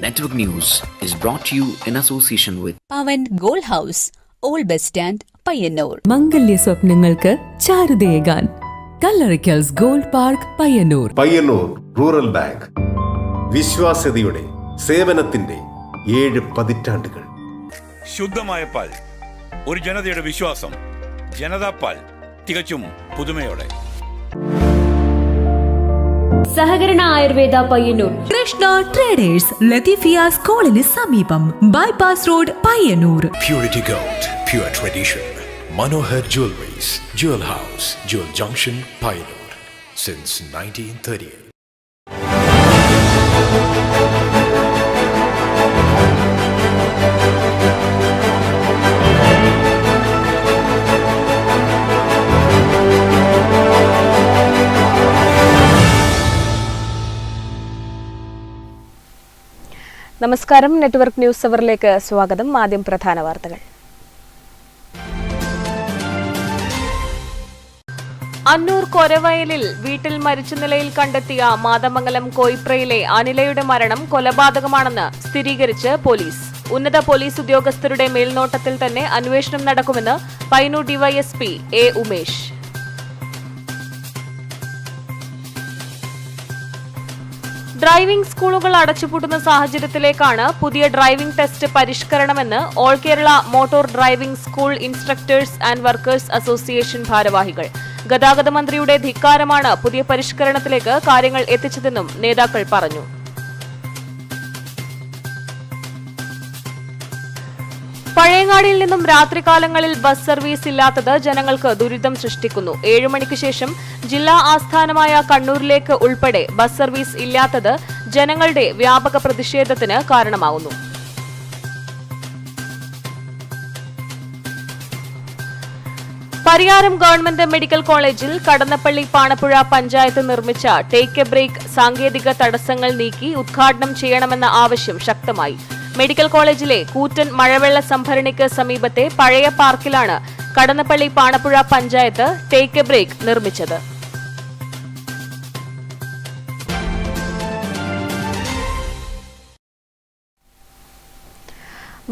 Network News is brought to you in association with Pavan Gold House, Old Bus Stand, Payyanur. മംഗല്യ സ്വപ്നങ്ങൾക്ക് ചാരുതയേകാൻ Kallarickals gold park Payyanur. Payyanur rural bank വിശ്വാസ്യതയുടെ സേവനത്തിന്റെ 7 പതിറ്റാണ്ടുകൾ. ശുദ്ധമായ പാൽ, ഒരു ജനതയുടെ വിശ്വാസം. ജനതാ പാൽ, തികച്ചും പുതുമയോടെ. സഹകരണ ആയുർവേദ പയ്യന്നൂർ. കൃഷ്ണ ട്രേഡേഴ്സ്, ലത്തീഫിയ സ്കൂളിന് സമീപം, bypass road, Payyanur. Purity Gold, pure tradition. Manohar Jewelries, Jewel House, Jewel Junction, Payyanur, since 1938. നമസ്കാരം. നെറ്റ്വർക്ക് ന്യൂസ് അവറിലേക്ക് സ്വാഗതം. ആദ്യം പ്രധാന വാർത്തകൾ. അന്നൂർ കൊരവയലിൽ വീട്ടിൽ മരിച്ച നിലയിൽ കണ്ടെത്തിയ മാതമംഗലം കോയിപ്രയിലെ അനിലയുടെ മരണം കൊലപാതകമാണെന്ന് സ്ഥിരീകരിച്ച് പോലീസ്. ഉന്നത പോലീസ് ഉദ്യോഗസ്ഥരുടെ മേൽനോട്ടത്തിൽ തന്നെ അന്വേഷണം നടക്കുമെന്ന് Payyanur DYSP A Umesh. Driving സ്കൂളുകൾ അടച്ചുപൂട്ടുന്ന സാഹചര്യത്തിലേക്കാണ് പുതിയ ഡ്രൈവിംഗ് ടെസ്റ്റ് പരിഷ്കരണമെന്ന് all Kerala motor driving school instructors and workers association ഭാരവാഹികൾ. ഗതാഗത മന്ത്രിയുടെ ധിക്കാരമാണ് പുതിയ പരിഷ്കരണത്തിലേക്ക് കാര്യങ്ങൾ എത്തിച്ചതെന്നും നേതാക്കൾ പറഞ്ഞു. പഴയങ്ങാടിയിൽ നിന്നും രാത്രികാലങ്ങളിൽ ബസ് സർവീസ് ഇല്ലാത്തത് ജനങ്ങൾക്ക് ദുരിതം സൃഷ്ടിക്കുന്നു. 7 മണിക്ക് ശേഷം ജില്ലാ ആസ്ഥാനമായ കണ്ണൂരിലേക്ക് ഉൾപ്പെടെ ബസ് സർവീസ് ഇല്ലാത്തത് ജനങ്ങളുടെ വ്യാപക പ്രതിഷേധത്തിന് കാരണമാകുന്നു. പരിയാരം ഗവൺമെന്റ് മെഡിക്കൽ കോളേജിൽ കടന്നപ്പള്ളി പാണപ്പുഴ പഞ്ചായത്ത് നിർമ്മിച്ച ടേക്ക് എ ബ്രേക്ക് സാങ്കേതിക തടസ്സങ്ങൾ നീക്കി ഉദ്ഘാടനം ചെയ്യണമെന്ന ആവശ്യം ശക്തമായി. മെഡിക്കൽ കോളേജിലെ കൂറ്റൻ മഴവെള്ള സംഭരണിക്ക് സമീപത്തെ പഴയ പാർക്കിലാണ് Kadannappally Panappuzha panchayat take a break നിർമ്മിച്ചത്.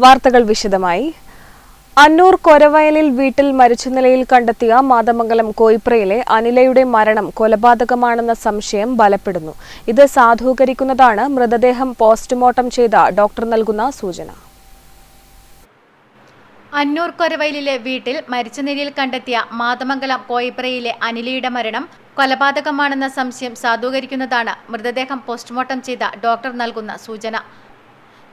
വാർത്തകൾ വിശദമായി. അന്നൂർ കൊരവയലിൽ വീട്ടിൽ മരിച്ച നിലയിൽ കണ്ടെത്തിയ മാതമംഗലം കോയിപ്രയിലെ അനിലയുടെ മരണം കൊലപാതകമാണെന്ന സംശയം ബലപ്പെടുന്നു. ഇത് സാധൂകരിക്കുന്നതാണ് മൃതദേഹം പോസ്റ്റ്മോർട്ടം ചെയ്ത ഡോക്ടർ നൽകുന്ന സൂചന. അന്നൂർ കൊരവയലിലെ വീട്ടിൽ മരിച്ച നിലയിൽ കണ്ടെത്തിയ മാതമംഗലം കോയിപ്രയിലെ അനിലയുടെ മരണം കൊലപാതകമാണെന്ന സംശയം സാധൂകരിക്കുന്നതാണ് മൃതദേഹം പോസ്റ്റ്മോർട്ടം ചെയ്ത ഡോക്ടർ നൽകുന്ന സൂചന.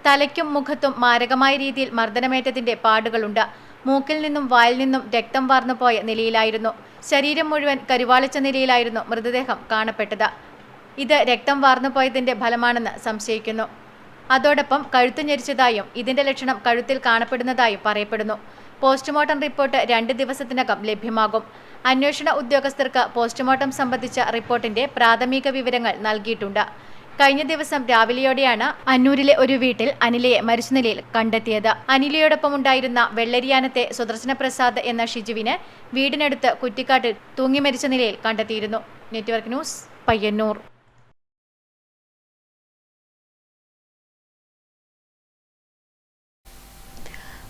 തലയ്ക്കും മുഖത്തും മാരകമായ രീതിയിൽ മർദ്ദനമേറ്റതിന്റെ പാടുകളുണ്ട്. മൂക്കിൽ നിന്നും വായിൽ നിന്നും രക്തം വാർന്നുപോയ നിലയിലായിരുന്നു. ശരീരം മുഴുവൻ കരുവാളിച്ച നിലയിലായിരുന്നു മൃതദേഹം കാണപ്പെട്ടത്. ഇത് രക്തം വാർന്നുപോയതിന്റെ ഫലമാണെന്ന് സംശയിക്കുന്നു. അതോടൊപ്പം കഴുത്ത് ഞെരിച്ചതായും ഇതിന്റെ ലക്ഷണം കഴുത്തിൽ കാണപ്പെടുന്നതായും പറയപ്പെടുന്നു. പോസ്റ്റ്മോർട്ടം റിപ്പോർട്ട് 2 ദിവസത്തിനകം ലഭ്യമാകും. അന്വേഷണ ഉദ്യോഗസ്ഥർക്ക് പോസ്റ്റ്മോർട്ടം സംബന്ധിച്ച റിപ്പോർട്ടിന്റെ പ്രാഥമിക വിവരങ്ങൾ നൽകിയിട്ടുണ്ട്. കഴിഞ്ഞ ദിവസം രാവിലെയോടെയാണ് അന്നൂരിലെ ഒരു വീട്ടിൽ അനിലയെ മരിച്ച നിലയിൽ കണ്ടെത്തിയത്. അനിലയോടൊപ്പം ഉണ്ടായിരുന്ന വെള്ളരിയാനത്തെ സുദർശന പ്രസാദ് എന്ന ഷിജുവിനെ വീടിനടുത്ത് കുറ്റിക്കാട്ടിൽ തൂങ്ങി മരിച്ച നിലയിൽ കണ്ടെത്തിയിരുന്നു. Network news, Payyanur.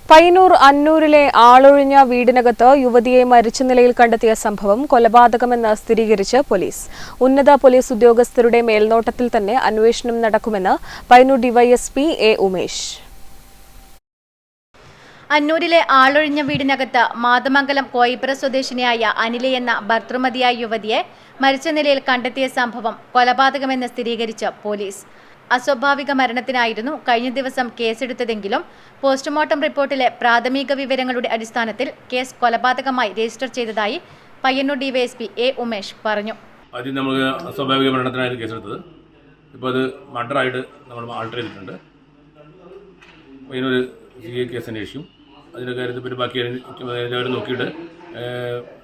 പയ്യന്നൂർ അന്നൂരിലെ ആളൊഴിഞ്ഞ വീടിനകത്ത് യുവതിയെ മരിച്ച നിലയിൽ കണ്ടെത്തിയ സംഭവം കൊലപാതകമെന്ന് സ്ഥിരീകരിച്ച് പോലീസ്. ഉന്നത പോലീസ് ഉദ്യോഗസ്ഥരുടെ മേൽനോട്ടത്തിൽ തന്നെ അന്വേഷണം നടക്കുമെന്ന് പയ്യന്നൂർ ഡിവൈഎസ്പി എ ഉമേഷ്. അന്നൂരിലെ ആളൊഴിഞ്ഞ വീടിനകത്ത് മാതമംഗലം കോയിപ്ര സ്വദേശിനിയായ അനിലയെന്ന ഭർതൃമതിയായ യുവതിയെ മരിച്ച നിലയിൽ കണ്ടെത്തിയ സംഭവം കൊലപാതകമെന്ന് സ്ഥിരീകരിച്ച് പോലീസ്. അസ്വാഭാവിക മരണത്തിനായിരുന്നു കഴിഞ്ഞ ദിവസം കേസെടുത്തതെങ്കിലും പോസ്റ്റ്മോർട്ടം റിപ്പോർട്ടിലെ പ്രാഥമിക വിവരങ്ങളുടെ അടിസ്ഥാനത്തിൽ കേസ് കൊലപാതകമായി രജിസ്റ്റർ ചെയ്തതായി പയ്യന്നൂർ ഡിവൈഎസ്പി എ ഉമേഷ് പറഞ്ഞു. ആദ്യം നമ്മൾ അസ്വാഭാവിക മരണത്തിനായിരുന്നു കേസെടുത്തത്. ഇപ്പോൾ അത് മർഡറായിട്ട് നമ്മൾ ആൾട്ടർ ചെയ്തിട്ടുണ്ട്. പയ്യന്നൂർ CA കേസ് അന്വേഷിക്കും. അതിൻ്റെ കാര്യത്തിൽ പിന്നെ ബാക്കി എല്ലാവരും നോക്കിയിട്ട്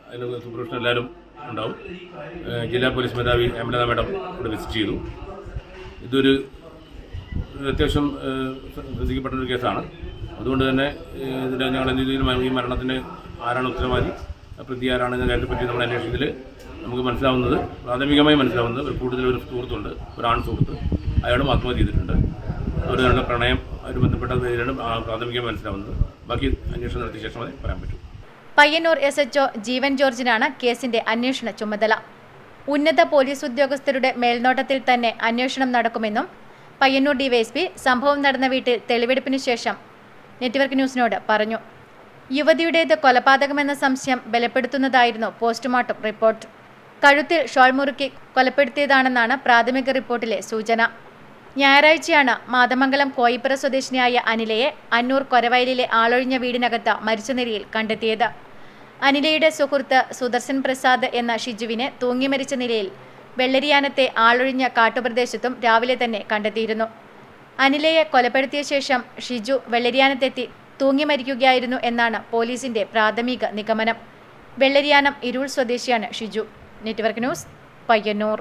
അതിന് സൂപ്പർവിഷൻ എല്ലാവരും ഉണ്ടാവും. ജില്ലാ പോലീസ് മേധാവി അമലത മാഡം ഇവിടെ വിസിറ്റ് ചെയ്തു. ഇതൊരു അത്യാവശ്യം ശ്രദ്ധിക്കപ്പെട്ടൊരു കേസാണ്. അതുകൊണ്ട് തന്നെ ഇതിൽ ഞങ്ങൾ എന്ത് രീതിയിൽ ഈ മരണത്തിന് ആരാണ് ഉത്തരവാദി, പ്രതി ആരാണെന്ന കാര്യത്തെപ്പറ്റി നമ്മൾ അന്വേഷണത്തിൽ നമുക്ക് പ്രാഥമികമായി മനസ്സിലാവുന്നത് കൂടുതൽ ഒരു സുഹൃത്തുണ്ട്, ഒരു ആൺ സുഹൃത്ത്, അയാളും ആത്മഹത്യ ചെയ്തിട്ടുണ്ട്. അവർ തമ്മിലുള്ള പ്രണയം അതിന് ബന്ധപ്പെട്ട രീതിയിലാണ് പ്രാഥമികമായി മനസ്സിലാവുന്നത്. ബാക്കി അന്വേഷണം നടത്തിയ ശേഷമേ പറയാൻ പറ്റൂ. പയ്യന്നൂർ SHO ജീവൻ ജോർജിനാണ് കേസിന്റെ അന്വേഷണ ചുമതല. ഉന്നത പോലീസ് ഉദ്യോഗസ്ഥരുടെ മേൽനോട്ടത്തിൽ തന്നെ അന്വേഷണം നടക്കുമെന്നും പയ്യന്നൂർ DYSP സംഭവം നടന്ന വീട്ടിൽ തെളിവെടുപ്പിനു ശേഷം നെറ്റ്വർക്ക് ന്യൂസിനോട് പറഞ്ഞു. യുവതിയുടേത് കൊലപാതകമെന്ന സംശയം ബലപ്പെടുത്തുന്നതായിരുന്നു പോസ്റ്റ്മോർട്ടം റിപ്പോർട്ട്. കഴുത്തിൽ ഷോൾ മുറുക്കി കൊലപ്പെടുത്തിയതാണെന്നാണ് പ്രാഥമിക റിപ്പോർട്ടിലെ സൂചന. ഞായറാഴ്ചയാണ് മാതമംഗലം കോയിപ്പുറ സ്വദേശിനിയായ അനിലയെ അന്നൂർ കൊരവയലിലെ ആളൊഴിഞ്ഞ വീടിനകത്ത് മരിച്ച നിലയിൽ കണ്ടെത്തിയത്. അനിലയുടെ സുഹൃത്ത് സുദർശൻ പ്രസാദ് എന്ന ഷിജുവിനെ തൂങ്ങി മരിച്ച നിലയിൽ വെള്ളരിയാനത്തെ ആളൊഴിഞ്ഞ കാട്ടുപ്രദേശത്തും രാവിലെ തന്നെ കണ്ടെത്തിയിരുന്നു. അനിലയെ കൊലപ്പെടുത്തിയ ശേഷം ഷിജു വെള്ളരിയാനത്തെത്തി തൂങ്ങി മരിക്കുകയായിരുന്നു എന്നാണ് പോലീസിന്റെ പ്രാഥമിക നിഗമനം. വെള്ളരിയാനം ഇരുൾ സ്വദേശിയാണ് Shiju. Network news, Payyanur.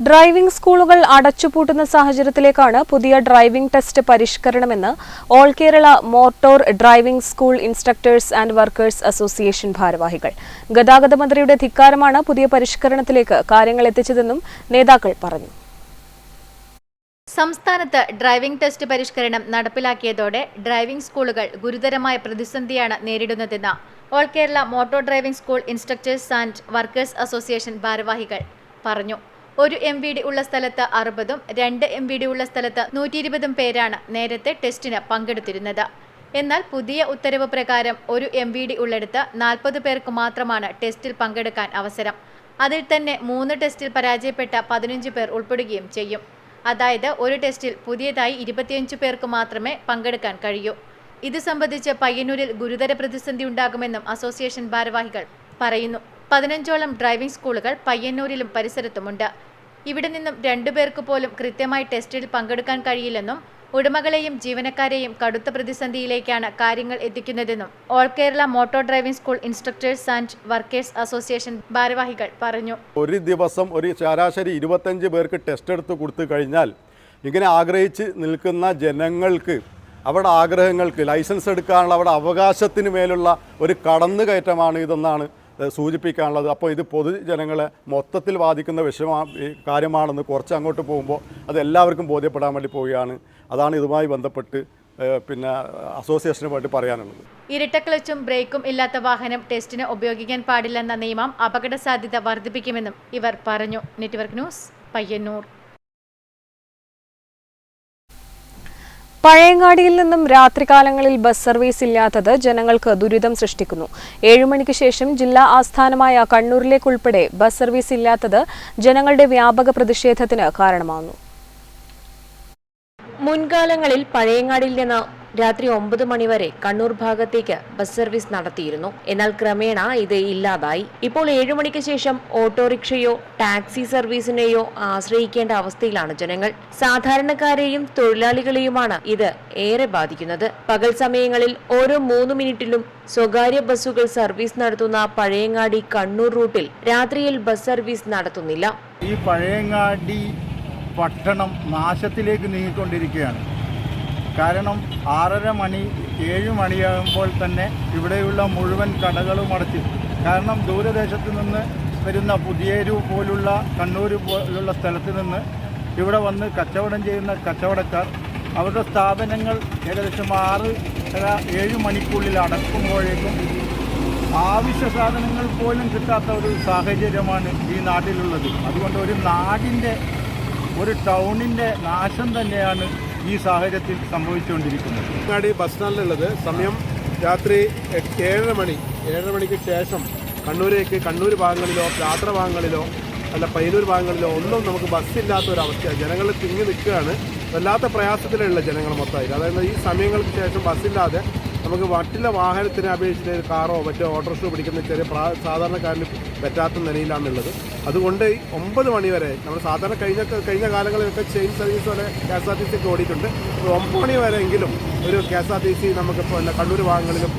Driving സ്കൂളുകൾ അടച്ചുപൂട്ടുന്ന സാഹചര്യത്തിലേക്കാണ് പുതിയ ഡ്രൈവിംഗ് ടെസ്റ്റ് പരിഷ്കരണമെന്ന് all Kerala motor driving school instructors and workers association ഭാരവാഹികൾ. ഗതാഗത മന്ത്രിയുടെ ധിക്കാരമാണ് പുതിയ പരിഷ്കരണത്തിലേക്ക് കാര്യങ്ങൾ എത്തിച്ചതെന്നും നേതാക്കൾ പറഞ്ഞു. സംസ്ഥാനത്ത് ഡ്രൈവിംഗ് ടെസ്റ്റ് പരിഷ്കരണം നടപ്പിലാക്കിയതോടെ ഡ്രൈവിംഗ് സ്കൂളുകൾ ഗുരുതരമായ പ്രതിസന്ധിയാണ് നേരിടുന്നതെന്ന് all Kerala motor driving school instructors and workers association ഭാരവാഹികൾ പറഞ്ഞു. 1 MVD ഉള്ള സ്ഥലത്ത് 60ഉം 2 MVD ഉള്ള സ്ഥലത്ത് 120ഉം പേരാണ് നേരത്തെ ടെസ്റ്റിന് പങ്കെടുത്തിരുന്നത്. എന്നാൽ പുതിയ ഉത്തരവ് പ്രകാരം 1 MVD ഉള്ളിടത്ത് 40 പേർക്ക് മാത്രമാണ് ടെസ്റ്റിൽ പങ്കെടുക്കാൻ അവസരം. അതിൽ തന്നെ 3 ടെസ്റ്റിൽ പരാജയപ്പെട്ട 15 പേർ ഉൾപ്പെടുകയും ചെയ്യും. അതായത് ഒരു ടെസ്റ്റിൽ പുതിയതായി 25 പേർക്ക് മാത്രമേ പങ്കെടുക്കാൻ കഴിയൂ. ഇത് സംബന്ധിച്ച് പയ്യന്നൂരിൽ ഗുരുതര പ്രതിസന്ധി ഉണ്ടാകുമെന്നും അസോസിയേഷൻ ഭാരവാഹികൾ പറയുന്നു. 15ഓളം ഡ്രൈവിംഗ് സ്കൂളുകൾ പയ്യന്നൂരിലും പരിസരത്തുമുണ്ട്. ഇവിടെ നിന്നും 2 പേർക്ക് പോലും കൃത്യമായി ടെസ്റ്റിൽ പങ്കെടുക്കാൻ കഴിയില്ലെന്നും ഉടമകളെയും ജീവനക്കാരെയും കടുത്ത പ്രതിസന്ധിയിലേക്കാണ് കാര്യങ്ങൾ എത്തിക്കുന്നതെന്നും all Kerala motor driving school instructors and workers association ഭാരവാഹികൾ പറഞ്ഞു. ഒരു ദിവസം ഒരു ശരാശരി 25 പേർക്ക് ടെസ്റ്റ് എടുത്ത് കൊടുത്തു കഴിഞ്ഞാൽ ഇങ്ങനെ ആഗ്രഹിച്ച് നിൽക്കുന്ന ജനങ്ങൾക്ക് അവരുടെ ആഗ്രഹങ്ങൾക്ക് ലൈസൻസ് എടുക്കാനുള്ള അവരുടെ അവകാശത്തിന് മേലുള്ള ഒരു കടന്നുകയറ്റമാണ് ഇതെന്നാണ് സൂചിപ്പിക്കാനുള്ളത്. അപ്പോൾ ഇത് പൊതുജനങ്ങളെ മൊത്തത്തിൽ ബാധിക്കുന്ന കാര്യമാണെന്ന് കുറച്ച് അങ്ങോട്ട് പോകുമ്പോൾ അത് എല്ലാവർക്കും ബോധ്യപ്പെടാൻ വേണ്ടി പോവുകയാണ്. അതാണ് ഇതുമായി ബന്ധപ്പെട്ട് അസോസിയേഷന് വേണ്ടി പറയാനുള്ളത്. ഇരട്ട ക്ലച്ചും ബ്രേക്കും ഇല്ലാത്ത വാഹനം ടെസ്റ്റിന് ഉപയോഗിക്കാൻ പാടില്ലെന്ന നിയമം അപകട സാധ്യത വർദ്ധിപ്പിക്കുമെന്നും ഇവർ പറഞ്ഞു. Network news, Payyanur. പഴയങ്ങാടിയിൽ നിന്നും രാത്രികാലങ്ങളിൽ ബസ് സർവീസ് ഇല്ലാത്തത് ജനങ്ങൾക്ക് ദുരിതം സൃഷ്ടിക്കുന്നു. 7 മണിക്ക് ശേഷം ജില്ലാ ആസ്ഥാനമായ കണ്ണൂരിലേക്കുൾപ്പെടെ ബസ് സർവീസ് ഇല്ലാത്തത് ജനങ്ങളുടെ വ്യാപക പ്രതിഷേധത്തിന് കാരണമാകുന്നു. മുൻകാലങ്ങളിൽ പഴയങ്ങാടിയിൽ നിന്ന് രാത്രി 9 മണിവരെ കണ്ണൂർ ഭാഗത്തേക്ക് ബസ് സർവീസ് നടത്തിയിരുന്നു. എന്നാൽ ക്രമേണ ഇത് ഇല്ലാതായി. ഇപ്പോൾ 7 മണിക്ക് ശേഷം ഓട്ടോറിക്ഷയോ ടാക്സി സർവീസിനെയോ ആശ്രയിക്കേണ്ട അവസ്ഥയിലാണ് ജനങ്ങൾ. സാധാരണക്കാരെയും തൊഴിലാളികളെയുമാണ് ഇത് ഏറെ ബാധിക്കുന്നത്. പകൽ സമയങ്ങളിൽ ഓരോ 3 മിനിറ്റിലും സ്വകാര്യ ബസ്സുകൾ സർവീസ് നടത്തുന്ന പഴയങ്ങാടി കണ്ണൂർ റൂട്ടിൽ രാത്രിയിൽ ബസ് സർവീസ് നടത്തുന്നില്ല. ഈ പഴയങ്ങാടി പട്ടണം നാശത്തിലേക്ക് നീങ്ങിക്കൊണ്ടിരിക്കുകയാണ്. കാരണം 6:30 മണി 7 മണിയാകുമ്പോൾ തന്നെ ഇവിടെയുള്ള മുഴുവൻ കടകളും അടച്ചു. കാരണം ദൂരദേശത്ത് നിന്ന് വരുന്ന പുതിയേരു പോലുള്ള കണ്ണൂർ പോലുള്ള സ്ഥലത്ത് നിന്ന് ഇവിടെ വന്ന് കച്ചവടം ചെയ്യുന്ന കച്ചവടക്കാർ അവരുടെ സ്ഥാപനങ്ങൾ ഏകദേശം 6-7 മണിക്കുള്ളിൽ അടക്കുമ്പോഴേക്കും ആവശ്യ സാധനങ്ങൾ പോലും കിട്ടാത്ത ഒരു സാഹചര്യമാണ് ഈ നാട്ടിലുള്ളത്. അതുകൊണ്ട് ഒരു നാടിൻ്റെ, ഒരു ടൗണിൻ്റെ നാശം തന്നെയാണ് ഈ സാഹചര്യത്തിൽ സംഭവിച്ചുകൊണ്ടിരിക്കുന്നത്. അങ്ങാടി ബസ് സ്റ്റാൻഡിലുള്ളത് സമയം രാത്രി 7:30 മണിക്ക് ശേഷം കണ്ണൂർ ഭാഗങ്ങളിലോ യാത്ര ഭാഗങ്ങളിലോ അല്ല പയ്യന്നൂർ ഭാഗങ്ങളിലോ ഒന്നും നമുക്ക് ബസ്സില്ലാത്ത ഒരവസ്ഥയാണ്. ജനങ്ങൾ തിങ്ങി നിൽക്കുകയാണ്. വല്ലാത്ത പ്രയാസത്തിലുള്ള ജനങ്ങൾ മൊത്തമായിട്ട്. അതായത് ഈ സമയങ്ങൾക്ക് ശേഷം ബസ്സില്ലാതെ നമുക്ക് മറ്റുള്ള വാഹനത്തിനെ അപേക്ഷിച്ച് കാറോ മറ്റോ ഓട്ടോറിക്ഷ പിടിക്കുന്ന ചെറിയ സാധാരണക്കാരന് പറ്റാത്ത നിലയിലാണുള്ളത്. അതുകൊണ്ട് 9 മണി വരെ നമ്മൾ സാധാരണ കഴിഞ്ഞ കാലങ്ങളിലൊക്കെ ചെയിൻ സർവീസ് പോലെ KSRTC ഒക്കെ ഓടിയിട്ടുണ്ട്. 9 മണി വരെയെങ്കിലും ഒരു KSRTC നമുക്കിപ്പോൾ കണ്ണൂർ ഭാഗങ്ങളിലും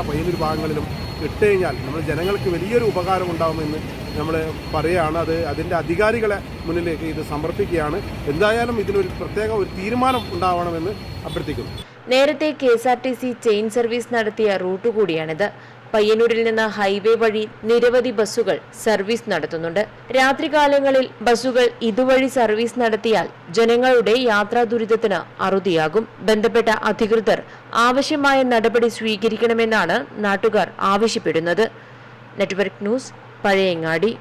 പയ്യന്നൂർ ഭാഗങ്ങളിലും ഇട്ട് കഴിഞ്ഞാൽ നമ്മൾ ജനങ്ങൾക്ക് വലിയൊരു ഉപകാരം ഉണ്ടാകുമെന്ന് നമ്മൾ പറയുകയാണ്. അതിൻ്റെ അധികാരികളെ മുന്നിലേക്ക് ഇത് സമർപ്പിക്കുകയാണ്. എന്തായാലും ഇതിനൊരു പ്രത്യേക ഒരു തീരുമാനം ഉണ്ടാവണമെന്ന് അഭ്യർത്ഥിക്കുന്നു. നേരത്തെ KSRTC ചെയിൻ സർവീസ് നടത്തിയ റൂട്ട് കൂടിയാണിത്. പയ്യന്നൂരിൽ നിന്ന് ഹൈവേ വഴി നിരവധി ബസ്സുകൾ സർവീസ് നടത്തുന്നുണ്ട്. രാത്രികാലങ്ങളിൽ ബസ്സുകൾ ഇതുവഴി സർവീസ് നടത്തിയാൽ ജനങ്ങളുടെ യാത്രാ ദുരിതത്തിന് അറുതിയാകും. ബന്ധപ്പെട്ട അധികൃതർ ആവശ്യമായ നടപടി സ്വീകരിക്കണമെന്നാണ് നാട്ടുകാർ ആവശ്യപ്പെടുന്നത്. Network news, Pazhayangadi.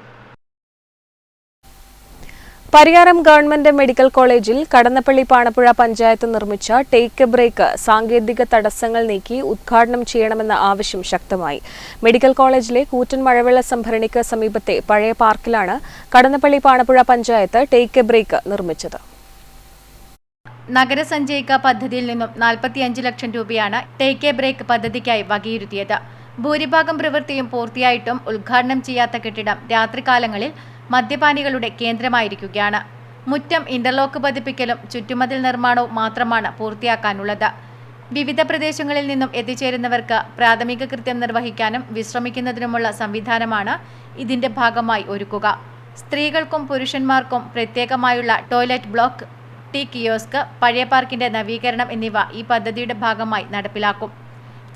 Pariyaram government medical കോളേജിൽ കടന്നപ്പള്ളി പാണപ്പുഴ പഞ്ചായത്ത് നിർമ്മിച്ച ടേക്ക് എ ബ്രേക്ക് സാങ്കേതിക തടസ്സങ്ങൾ നീക്കി ഉദ്ഘാടനം ചെയ്യണമെന്ന ആവശ്യം ശക്തമായി. മെഡിക്കൽ കോളേജിലെ കൂറ്റൻ മഴവെള്ള സംഭരണിക്ക് സമീപത്തെ പഴയ പാർക്കിലാണ് Kadannappally Panappuzha panchayat take a break നിർമ്മിച്ചത്. നഗരസഞ്ചയിക പദ്ധതിയിൽ നിന്നും 45 ലക്ഷം രൂപയാണ് ടേക്ക് എ ബ്രേക്ക് പദ്ധതിക്കായി വകയിരുത്തിയത്. ഭൂരിഭാഗം പ്രവൃത്തിയും പൂർത്തിയായിട്ടും ഉദ്ഘാടനം ചെയ്യാത്ത കെട്ടിടം രാത്രികാലങ്ങളിൽ മദ്യപാനികളുടെ കേന്ദ്രമായിരിക്കുകയാണ്. മുറ്റം ഇന്റർലോക്ക് പതിപ്പിക്കലും ചുറ്റുമതിൽ നിർമ്മാണവും മാത്രമാണ് പൂർത്തിയാക്കാനുള്ളത്. വിവിധ പ്രദേശങ്ങളിൽ നിന്നും എത്തിച്ചേരുന്നവർക്ക് പ്രാഥമിക കൃത്യം നിർവഹിക്കാനും വിശ്രമിക്കുന്നതിനുമുള്ള സംവിധാനമാണ് ഇതിന്റെ ഭാഗമായി ഒരുക്കുക. സ്ത്രീകൾക്കും പുരുഷന്മാർക്കും പ്രത്യേകമായുള്ള ടോയ്ലറ്റ് ബ്ലോക്ക്, ടീ കിയോസ്ക്, പഴയ പാർക്കിന്റെ നവീകരണം എന്നിവ ഈ പദ്ധതിയുടെ ഭാഗമായി നടപ്പിലാക്കും.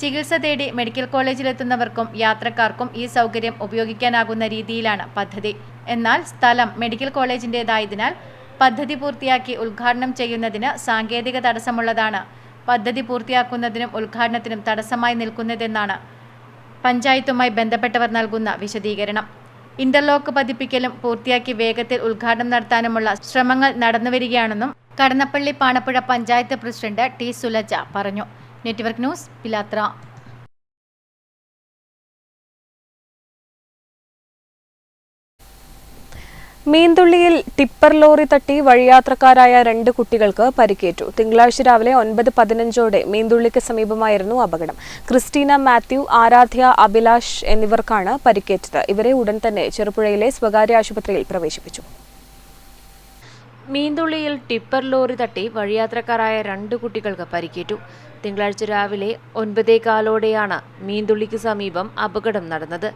ചികിത്സ തേടി മെഡിക്കൽ കോളേജിലെത്തുന്നവർക്കും യാത്രക്കാർക്കും ഈ സൗകര്യം ഉപയോഗിക്കാനാകുന്ന രീതിയിലാണ് പദ്ധതി. എന്നാൽ സ്ഥലം മെഡിക്കൽ കോളേജിൻ്റേതായതിനാൽ പദ്ധതി പൂർത്തിയാക്കി ഉദ്ഘാടനം ചെയ്യുന്നതിന് സാങ്കേതിക തടസ്സമുള്ളതാണ് പദ്ധതി പൂർത്തിയാക്കുന്നതിനും ഉദ്ഘാടനത്തിനും തടസ്സമായി നിൽക്കുന്നതെന്നാണ് പഞ്ചായത്തുമായി ബന്ധപ്പെട്ടവർ നൽകുന്ന വിശദീകരണം. ഇന്റർലോക്ക് പതിപ്പിക്കലും പൂർത്തിയാക്കി വേഗത്തിൽ ഉദ്ഘാടനം നടത്താനുമുള്ള ശ്രമങ്ങൾ നടന്നുവരികയാണെന്നും കടന്നപ്പള്ളി പാണപ്പുഴ പഞ്ചായത്ത് പ്രസിഡന്റ് ടി സുലജ പറഞ്ഞു. Network news, Pilathara. മീന്തുള്ളിയിൽ ടിപ്പർ ലോറി തട്ടി വഴിയാത്രക്കാരായ 2 കുട്ടികൾക്ക് പരിക്കേറ്റു. തിങ്കളാഴ്ച രാവിലെ 9:15 മീന്തുള്ളിക്ക് സമീപമായിരുന്നു അപകടം. ക്രിസ്റ്റീന മാത്യു, ആരാധ്യ അഭിലാഷ് എന്നിവർക്കാണ് പരിക്കേറ്റത്. ഇവരെ ഉടൻ തന്നെ ചെറുപുഴയിലെ സ്വകാര്യ ആശുപത്രിയിൽ പ്രവേശിപ്പിച്ചു. മീന്തുള്ളിയിൽ ടിപ്പർ ലോറി തട്ടി വഴിയാത്രക്കാരായ 2 കുട്ടികൾക്ക് പരിക്കേറ്റു. തിങ്കളാഴ്ച രാവിലെ 9:15 മീന്തുള്ളിക്ക് സമീപം അപകടം നടന്നത്.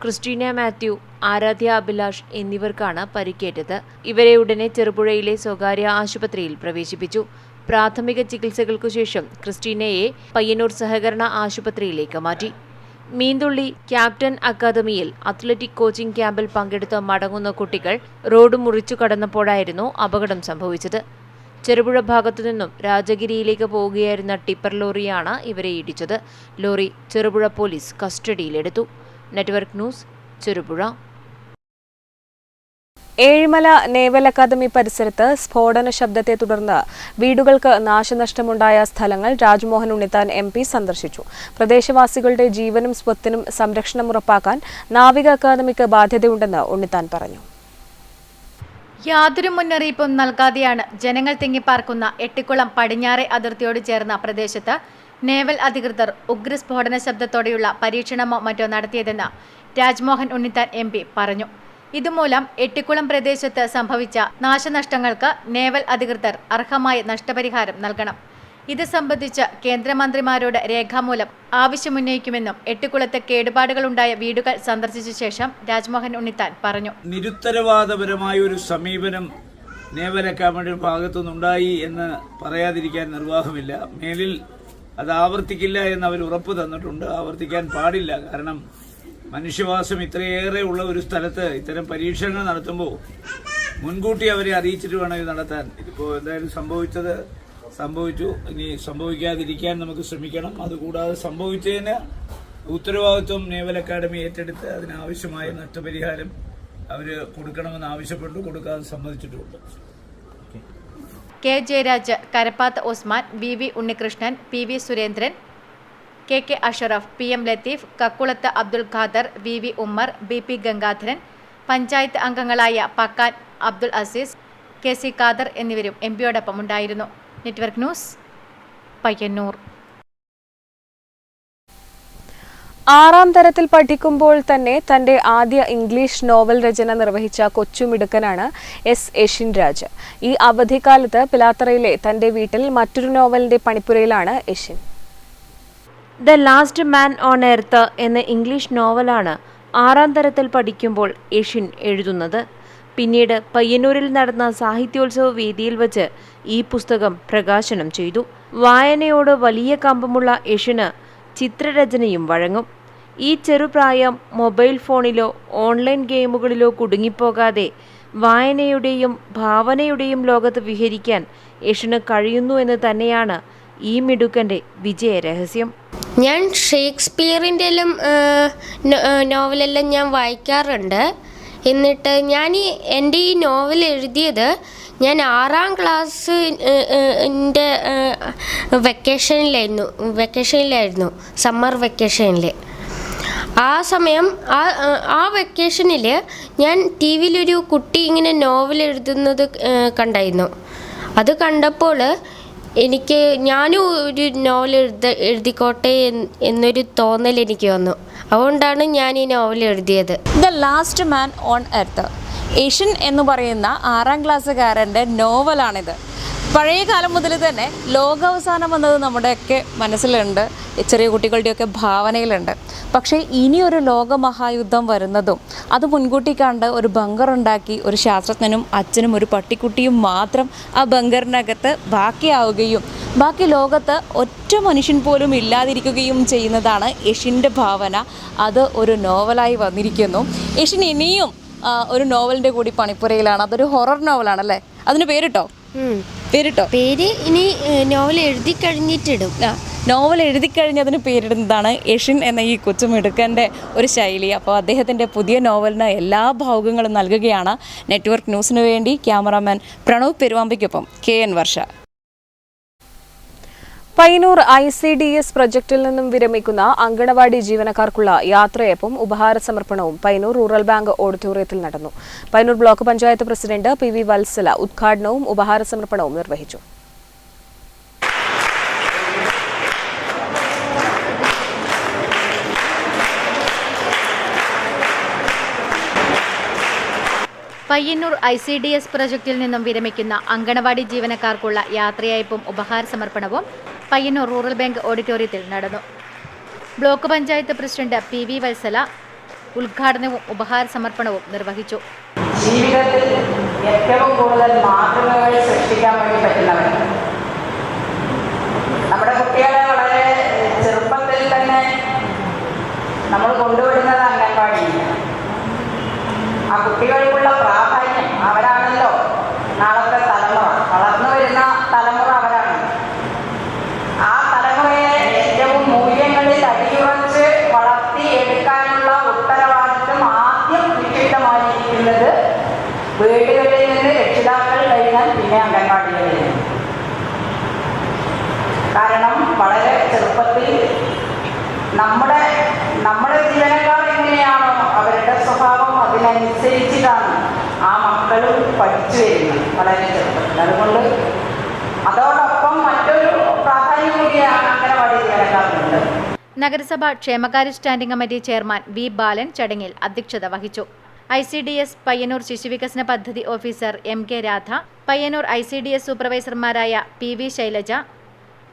ക്രിസ്റ്റീന മാത്യു, ആരാധ്യ അഭിലാഷ് എന്നിവർക്കാണ് പരിക്കേറ്റത്. ഇവരെ ഉടനെ ചെറുപുഴയിലെ സ്വകാര്യ ആശുപത്രിയിൽ പ്രവേശിപ്പിച്ചു. പ്രാഥമിക ചികിത്സകൾക്കു ശേഷം ക്രിസ്റ്റീനയെ പയ്യന്നൂർ സഹകരണ ആശുപത്രിയിലേക്ക് മാറ്റി. മീന്തുള്ളി ക്യാപ്റ്റൻ അക്കാദമിയിൽ അത്ലറ്റിക് കോച്ചിംഗ് ക്യാമ്പിൽ പങ്കെടുത്ത് മടങ്ങുന്ന കുട്ടികൾ റോഡ് മുറിച്ചു കടന്നപ്പോഴായിരുന്നു അപകടം സംഭവിച്ചത്. ചെറുപുഴ ഭാഗത്തു നിന്നും രാജഗിരിയിലേക്ക് പോവുകയായിരുന്ന ടിപ്പർ ലോറിയാണ് ഇവരെ ഇടിച്ചത്. ലോറി ചെറുപുഴ പോലീസ് കസ്റ്റഡിയിലെടുത്തു. Network news, Cherupuzha. Ezhimala naval academy പരിസരത്ത് സ്ഫോടന ശബ്ദത്തെ തുടർന്ന് വീടുകൾക്ക് നാശനഷ്ടമുണ്ടായ സ്ഥലങ്ങൾ രാജ്മോഹൻ ഉണ്ണിത്താൻ MP സന്ദർശിച്ചു. പ്രദേശവാസികളുടെ ജീവനും സ്വത്തിനും സംരക്ഷണം ഉറപ്പാക്കാൻ നാവിക അക്കാദമിക്ക് ബാധ്യതയുണ്ടെന്ന് ഉണ്ണിത്താൻ പറഞ്ഞു. യാതൊരു മുന്നറിയിപ്പും നൽകാതെയാണ് ജനങ്ങൾ തിങ്ങിപ്പാർക്കുന്ന എട്ടിക്കുളം പടിഞ്ഞാറെ അതിർത്തിയോട് ചേർന്ന പ്രദേശത്ത് നേവൽ അധികൃതർ ഉഗ്രസ്ഫോടന ശബ്ദത്തോടെയുള്ള പരീക്ഷണമോ മറ്റോ നടത്തിയതെന്ന് രാജ്മോഹൻ ഉണ്ണിത്താൻ MP പറഞ്ഞു. ഇതുമൂലം എട്ടിക്കുളം പ്രദേശത്ത് സംഭവിച്ച നാശനഷ്ടങ്ങൾക്ക് നേവൽ അധികൃതർ അർഹമായ നഷ്ടപരിഹാരം നൽകണം. ഇത് സംബന്ധിച്ച് കേന്ദ്രമന്ത്രിമാരോട് രേഖാമൂലം ആവശ്യമുന്നയിക്കുമെന്നും എട്ടിക്കുളത്ത് കേടുപാടുകളുണ്ടായ വീടുകൾ സന്ദർശിച്ച ശേഷം രാജ്മോഹൻ ഉണ്ണിത്താൻ പറഞ്ഞു. നിരുത്തരവാദപരമായ ഒരു സമീപനം നേവൽ അക്കാദമിയുടെ ഭാഗത്തുനിന്നുണ്ടായി എന്ന് പറയാതിരിക്കാൻ നിർവാഹമില്ല. മേലിൽ അത് ആവർത്തിക്കില്ല എന്ന് അവർ ഉറപ്പ് തന്നിട്ടുണ്ട്. ആവർത്തിക്കാൻ പാടില്ല. കാരണം മനുഷ്യവാസം ഇത്രയേറെ ഉള്ള ഒരു സ്ഥലത്ത് ഇത്തരം പരീക്ഷണങ്ങൾ നടത്തുമ്പോൾ മുൻകൂട്ടി അവരെ അറിയിച്ചിട്ട് വേണം ഇത് നടത്താൻ. ഇതിപ്പോൾ എന്തായാലും സംഭവിച്ചു. ഇനി സംഭവിക്കാതിരിക്കാൻ നമുക്ക് ശ്രമിക്കണം. അതുകൂടാതെ സംഭവിച്ചതിന് ഉത്തരവാദിത്വം നേവൽ അക്കാദമി ഏറ്റെടുത്ത് അതിനാവശ്യമായ നഷ്ടപരിഹാരം അവർ കൊടുക്കണമെന്ന് ആവശ്യപ്പെട്ടു. കൊടുക്കാതെ സമ്മതിച്ചിട്ടുമുണ്ട്. K Jayaraj, Karappath Usman, VV Unnikrishnan, PV Surendran, KK Ashraf, PM Latheef, Kakkulath Abdul Khader, VV Ummer, BP Gangadharan, panchayat അംഗങ്ങളായ പക്കാൻ അബ്ദുൽ അസീസ്, KC ഖാദർ എന്നിവരും MPയോടൊപ്പം ഉണ്ടായിരുന്നു. Network news, Payyanur. 6ാം തരത്തിൽ പഠിക്കുമ്പോൾ തന്നെ തന്റെ ആദ്യ ഇംഗ്ലീഷ് നോവൽ രചന നിർവഹിച്ച കൊച്ചുമിടുക്കനാണ് S. എഷിൻ രാജ്. ഈ അവധിക്കാലത്ത് പിലാത്തറയിലെ തന്റെ വീട്ടിൽ മറ്റൊരു നോവലിന്റെ പണിപ്പുരയിലാണ് Eshin. The last man on earth എന്ന ഇംഗ്ലീഷ് നോവലാണ് 6ാം തരത്തിൽ പഠിക്കുമ്പോൾ എഷിൻ എഴുതുന്നത്. പിന്നീട് പയ്യന്നൂരിൽ നടന്ന സാഹിത്യോത്സവ വേദിയിൽ വച്ച് ഈ പുസ്തകം പ്രകാശനം ചെയ്തു. വായനയോട് വലിയ കമ്പമുള്ള എഷിന് ചിത്രരചനയും വഴങ്ങും. ഈ ചെറുപ്രായം മൊബൈൽ ഫോണിലോ ഓൺലൈൻ ഗെയിമുകളിലോ കുടുങ്ങിപ്പോകാതെ വായനയുടെയും ഭാവനയുടെയും ലോകത്ത് വിഹരിക്കാൻ യഷിന് കഴിയുന്നു എന്ന് തന്നെയാണ് ഈ മിടുക്കൻ്റെ വിജയരഹസ്യം. ഞാൻ ഷേക്സ്പിയറിൻ്റെല്ലാം നോവലെല്ലാം ഞാൻ വായിക്കാറുണ്ട്. എന്നിട്ട് എൻ്റെ ഈ നോവൽ എഴുതിയത് ഞാൻ 6ാം ക്ലാസ്സിൻ്റെ വെക്കേഷനിലായിരുന്നു സമ്മർ വെക്കേഷനിൽ. ആ സമയം ആ വെക്കേഷനിൽ ഞാൻ ടി വിയിലൊരു കുട്ടി ഇങ്ങനെ നോവൽ എഴുതുന്നത് കണ്ടായിരുന്നു. അത് കണ്ടപ്പോൾ ഞാനും ഒരു നോവൽ എഴുതിക്കോട്ടെ എന്നൊരു തോന്നൽ എനിക്ക് വന്നു. അതുകൊണ്ടാണ് ഞാൻ ഈ നോവൽ എഴുതിയത്. The last man on earth, Yashan എന്ന് പറയുന്ന 6ാം ക്ലാസ്സുകാരൻ്റെ നോവലാണിത്. പഴയ കാലം മുതൽ തന്നെ ലോകാവസാനം വന്നത് നമ്മുടെയൊക്കെ മനസ്സിലുണ്ട്, ചെറിയ കുട്ടികളുടെയൊക്കെ ഭാവനയിലുണ്ട്. പക്ഷേ ഇനിയൊരു ലോകമഹായുദ്ധം വരുന്നതും അത് മുൻകൂട്ടി കണ്ട് ഒരു ബങ്കർ ഉണ്ടാക്കി ഒരു ശാസ്ത്രജ്ഞനും അച്ഛനും ഒരു പട്ടിക്കുട്ടിയും മാത്രം ആ ബങ്കറിനകത്ത് ബാക്കിയാവുകയും ബാക്കി ലോകത്ത് ഒറ്റ മനുഷ്യൻ പോലും ഇല്ലാതിരിക്കുകയും ചെയ്യുന്നതാണ് യഷിൻ്റെ ഭാവന. അത് ഒരു നോവലായി വന്നിരിക്കുന്നു. യഷിൻ ഇനിയും ഒരു നോവലിൻ്റെ കൂടി പണിപ്പുരയിലാണ്. അതൊരു ഹൊറർ നോവലാണല്ലേ? അതിന് പേരിട്ടോ? പേര് ഇനി നോവൽ എഴുതി കഴിഞ്ഞിട്ടിടും. നോവൽ എഴുതി കഴിഞ്ഞതിന് പേരിടുന്നതാണ് യഷിൻ എന്ന ഈ കൊച്ചുമിടുക്കൻ്റെ ഒരു ശൈലി. അപ്പോൾ അദ്ദേഹത്തിൻ്റെ പുതിയ നോവലിന് എല്ലാ ഭാവുകങ്ങളും നൽകുകയാണ്. നെറ്റ്വർക്ക് ന്യൂസിനു വേണ്ടി ക്യാമറാമാൻ പ്രണവ് പെരുവാമ്പയ്ക്കൊപ്പം KN വർഷ. പയ്യന്നൂർ ICDS പ്രൊജക്റ്റിൽ നിന്നും വിരമിക്കുന്ന അങ്കണവാടി ജീവനക്കാർക്കുള്ള യാത്രയപ്പും ഉപഹാര സമർപ്പണവും പയ്യന്നൂർ റൂറൽ ബാങ്ക് ഓഡിറ്റോറിയത്തിൽ നടന്നു. Payyanur block panchayat president PV Valsala ഉദ്ഘാടനവും ഉപഹാര സമർപ്പണവും നിർവഹിച്ചു. പയ്യന്നൂർ ICDS പ്രൊജക്റ്റിൽ നിന്നും വിരമിക്കുന്ന അങ്കണവാടി ജീവനക്കാർക്കുള്ള യാത്രയയപ്പും ഉപഹാര സമർപ്പണവും പയ്യന്നൂർ റൂറൽ ബാങ്ക് ഓഡിറ്റോറിയത്തിൽ നടന്നു. Block panchayat president PV Valsala ഉദ്ഘാടനവും ഉപഹാര സമർപ്പണവും നിർവഹിച്ചു. ജീവിതത്തിൽ ഏറ്റവും കൂടുതൽ മാതൃകകൾ സൃഷ്ടിക്കാൻ വേണ്ടി പറ്റുന്നവർ നമ്മുടെ കുട്ടികളെ വളരെ ചെറുപ്പത്തിൽ തന്നെ നമ്മൾ കൊണ്ടുവരുന്നത് അംഗൻവാടിയിൽ. ആ കുട്ടികൾക്കുള്ള പ്രാധാന്യം, അവരാണല്ലോ നാളത്തെ തലമുറ, വളർന്നു വരുന്ന തലമുറ അവരാണ്. ആ തലമുറയെ ഏറ്റവും മൂല്യങ്ങളിൽ അടിയുറച്ച് വളർത്തിയെടുക്കാനുള്ള ഉത്തരവാദിത്വം ആദ്യം നിക്ഷിപ്തമായിരിക്കുന്നത് വീടുകളിൽ നിന്ന് രക്ഷിതാക്കൾ കഴിഞ്ഞാൽ പിന്നെ അംഗൻവാടികളിൽ നിന്ന്. കാരണം വളരെ ചെറുപ്പത്തിൽ നമ്മുടെ ജീവനക്കാർ എങ്ങനെയാണോ അവരുടെ സ്വഭാവം അതിനനുസരിച്ചിട്ടാണ് ആ മക്കൾ പഠിച്ചു വരുന്നത് വളരെ ചെറുപ്പത്തിൽ. അതുകൊണ്ട് അതോടൊപ്പം മറ്റൊരു പ്രാധാന്യം കൂടിയാണ് അംഗനവാടി ജീവനക്കാർക്കുണ്ട്. നഗരസഭ ക്ഷേമകാര്യ standing committee chairman V Balan ചടങ്ങിൽ അധ്യക്ഷത വഹിച്ചു. ICDS പയ്യന്നൂർ ശിശുവികസന പദ്ധതി officer MK Radha, Payyanur ICDS സൂപ്പർവൈസർമാരായ PV Shailaja,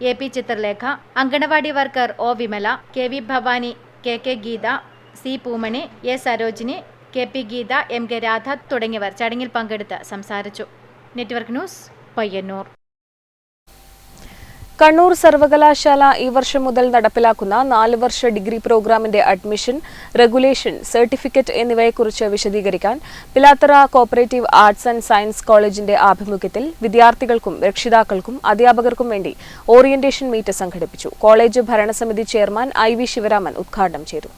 AP Chitralekha, anganwadi worker O Vimala, KV Bhavani, KK Geetha, C Poomani, A Sarojini, KP Geetha, MK Radha തുടങ്ങിയവർ ചടങ്ങിൽ പങ്കെടുത്ത് സംസാരിച്ചു. Network news Payyanur. കണ്ണൂർ സർവകലാശാല ഈ വർഷം മുതൽ നടപ്പിലാക്കുന്ന 4 വർഷ ഡിഗ്രി പ്രോഗ്രാമിന്റെ അഡ്മിഷൻ, റെഗുലേഷൻ, സർട്ടിഫിക്കറ്റ് എന്നിവയെക്കുറിച്ച് വിശദീകരിക്കാൻ Pilathara cooperative arts and science കോളേജിന്റെ ആഭിമുഖ്യത്തിൽ വിദ്യാർത്ഥികൾക്കും രക്ഷിതാക്കൾക്കും അധ്യാപകർക്കും വേണ്ടി ഓറിയന്റേഷൻ മീറ്റ് സംഘടിപ്പിച്ചു. കോളേജ് ഭരണസമിതി ചെയർമാൻ IV ശിവരാമൻ ഉദ്ഘാടനം ചെയ്തു.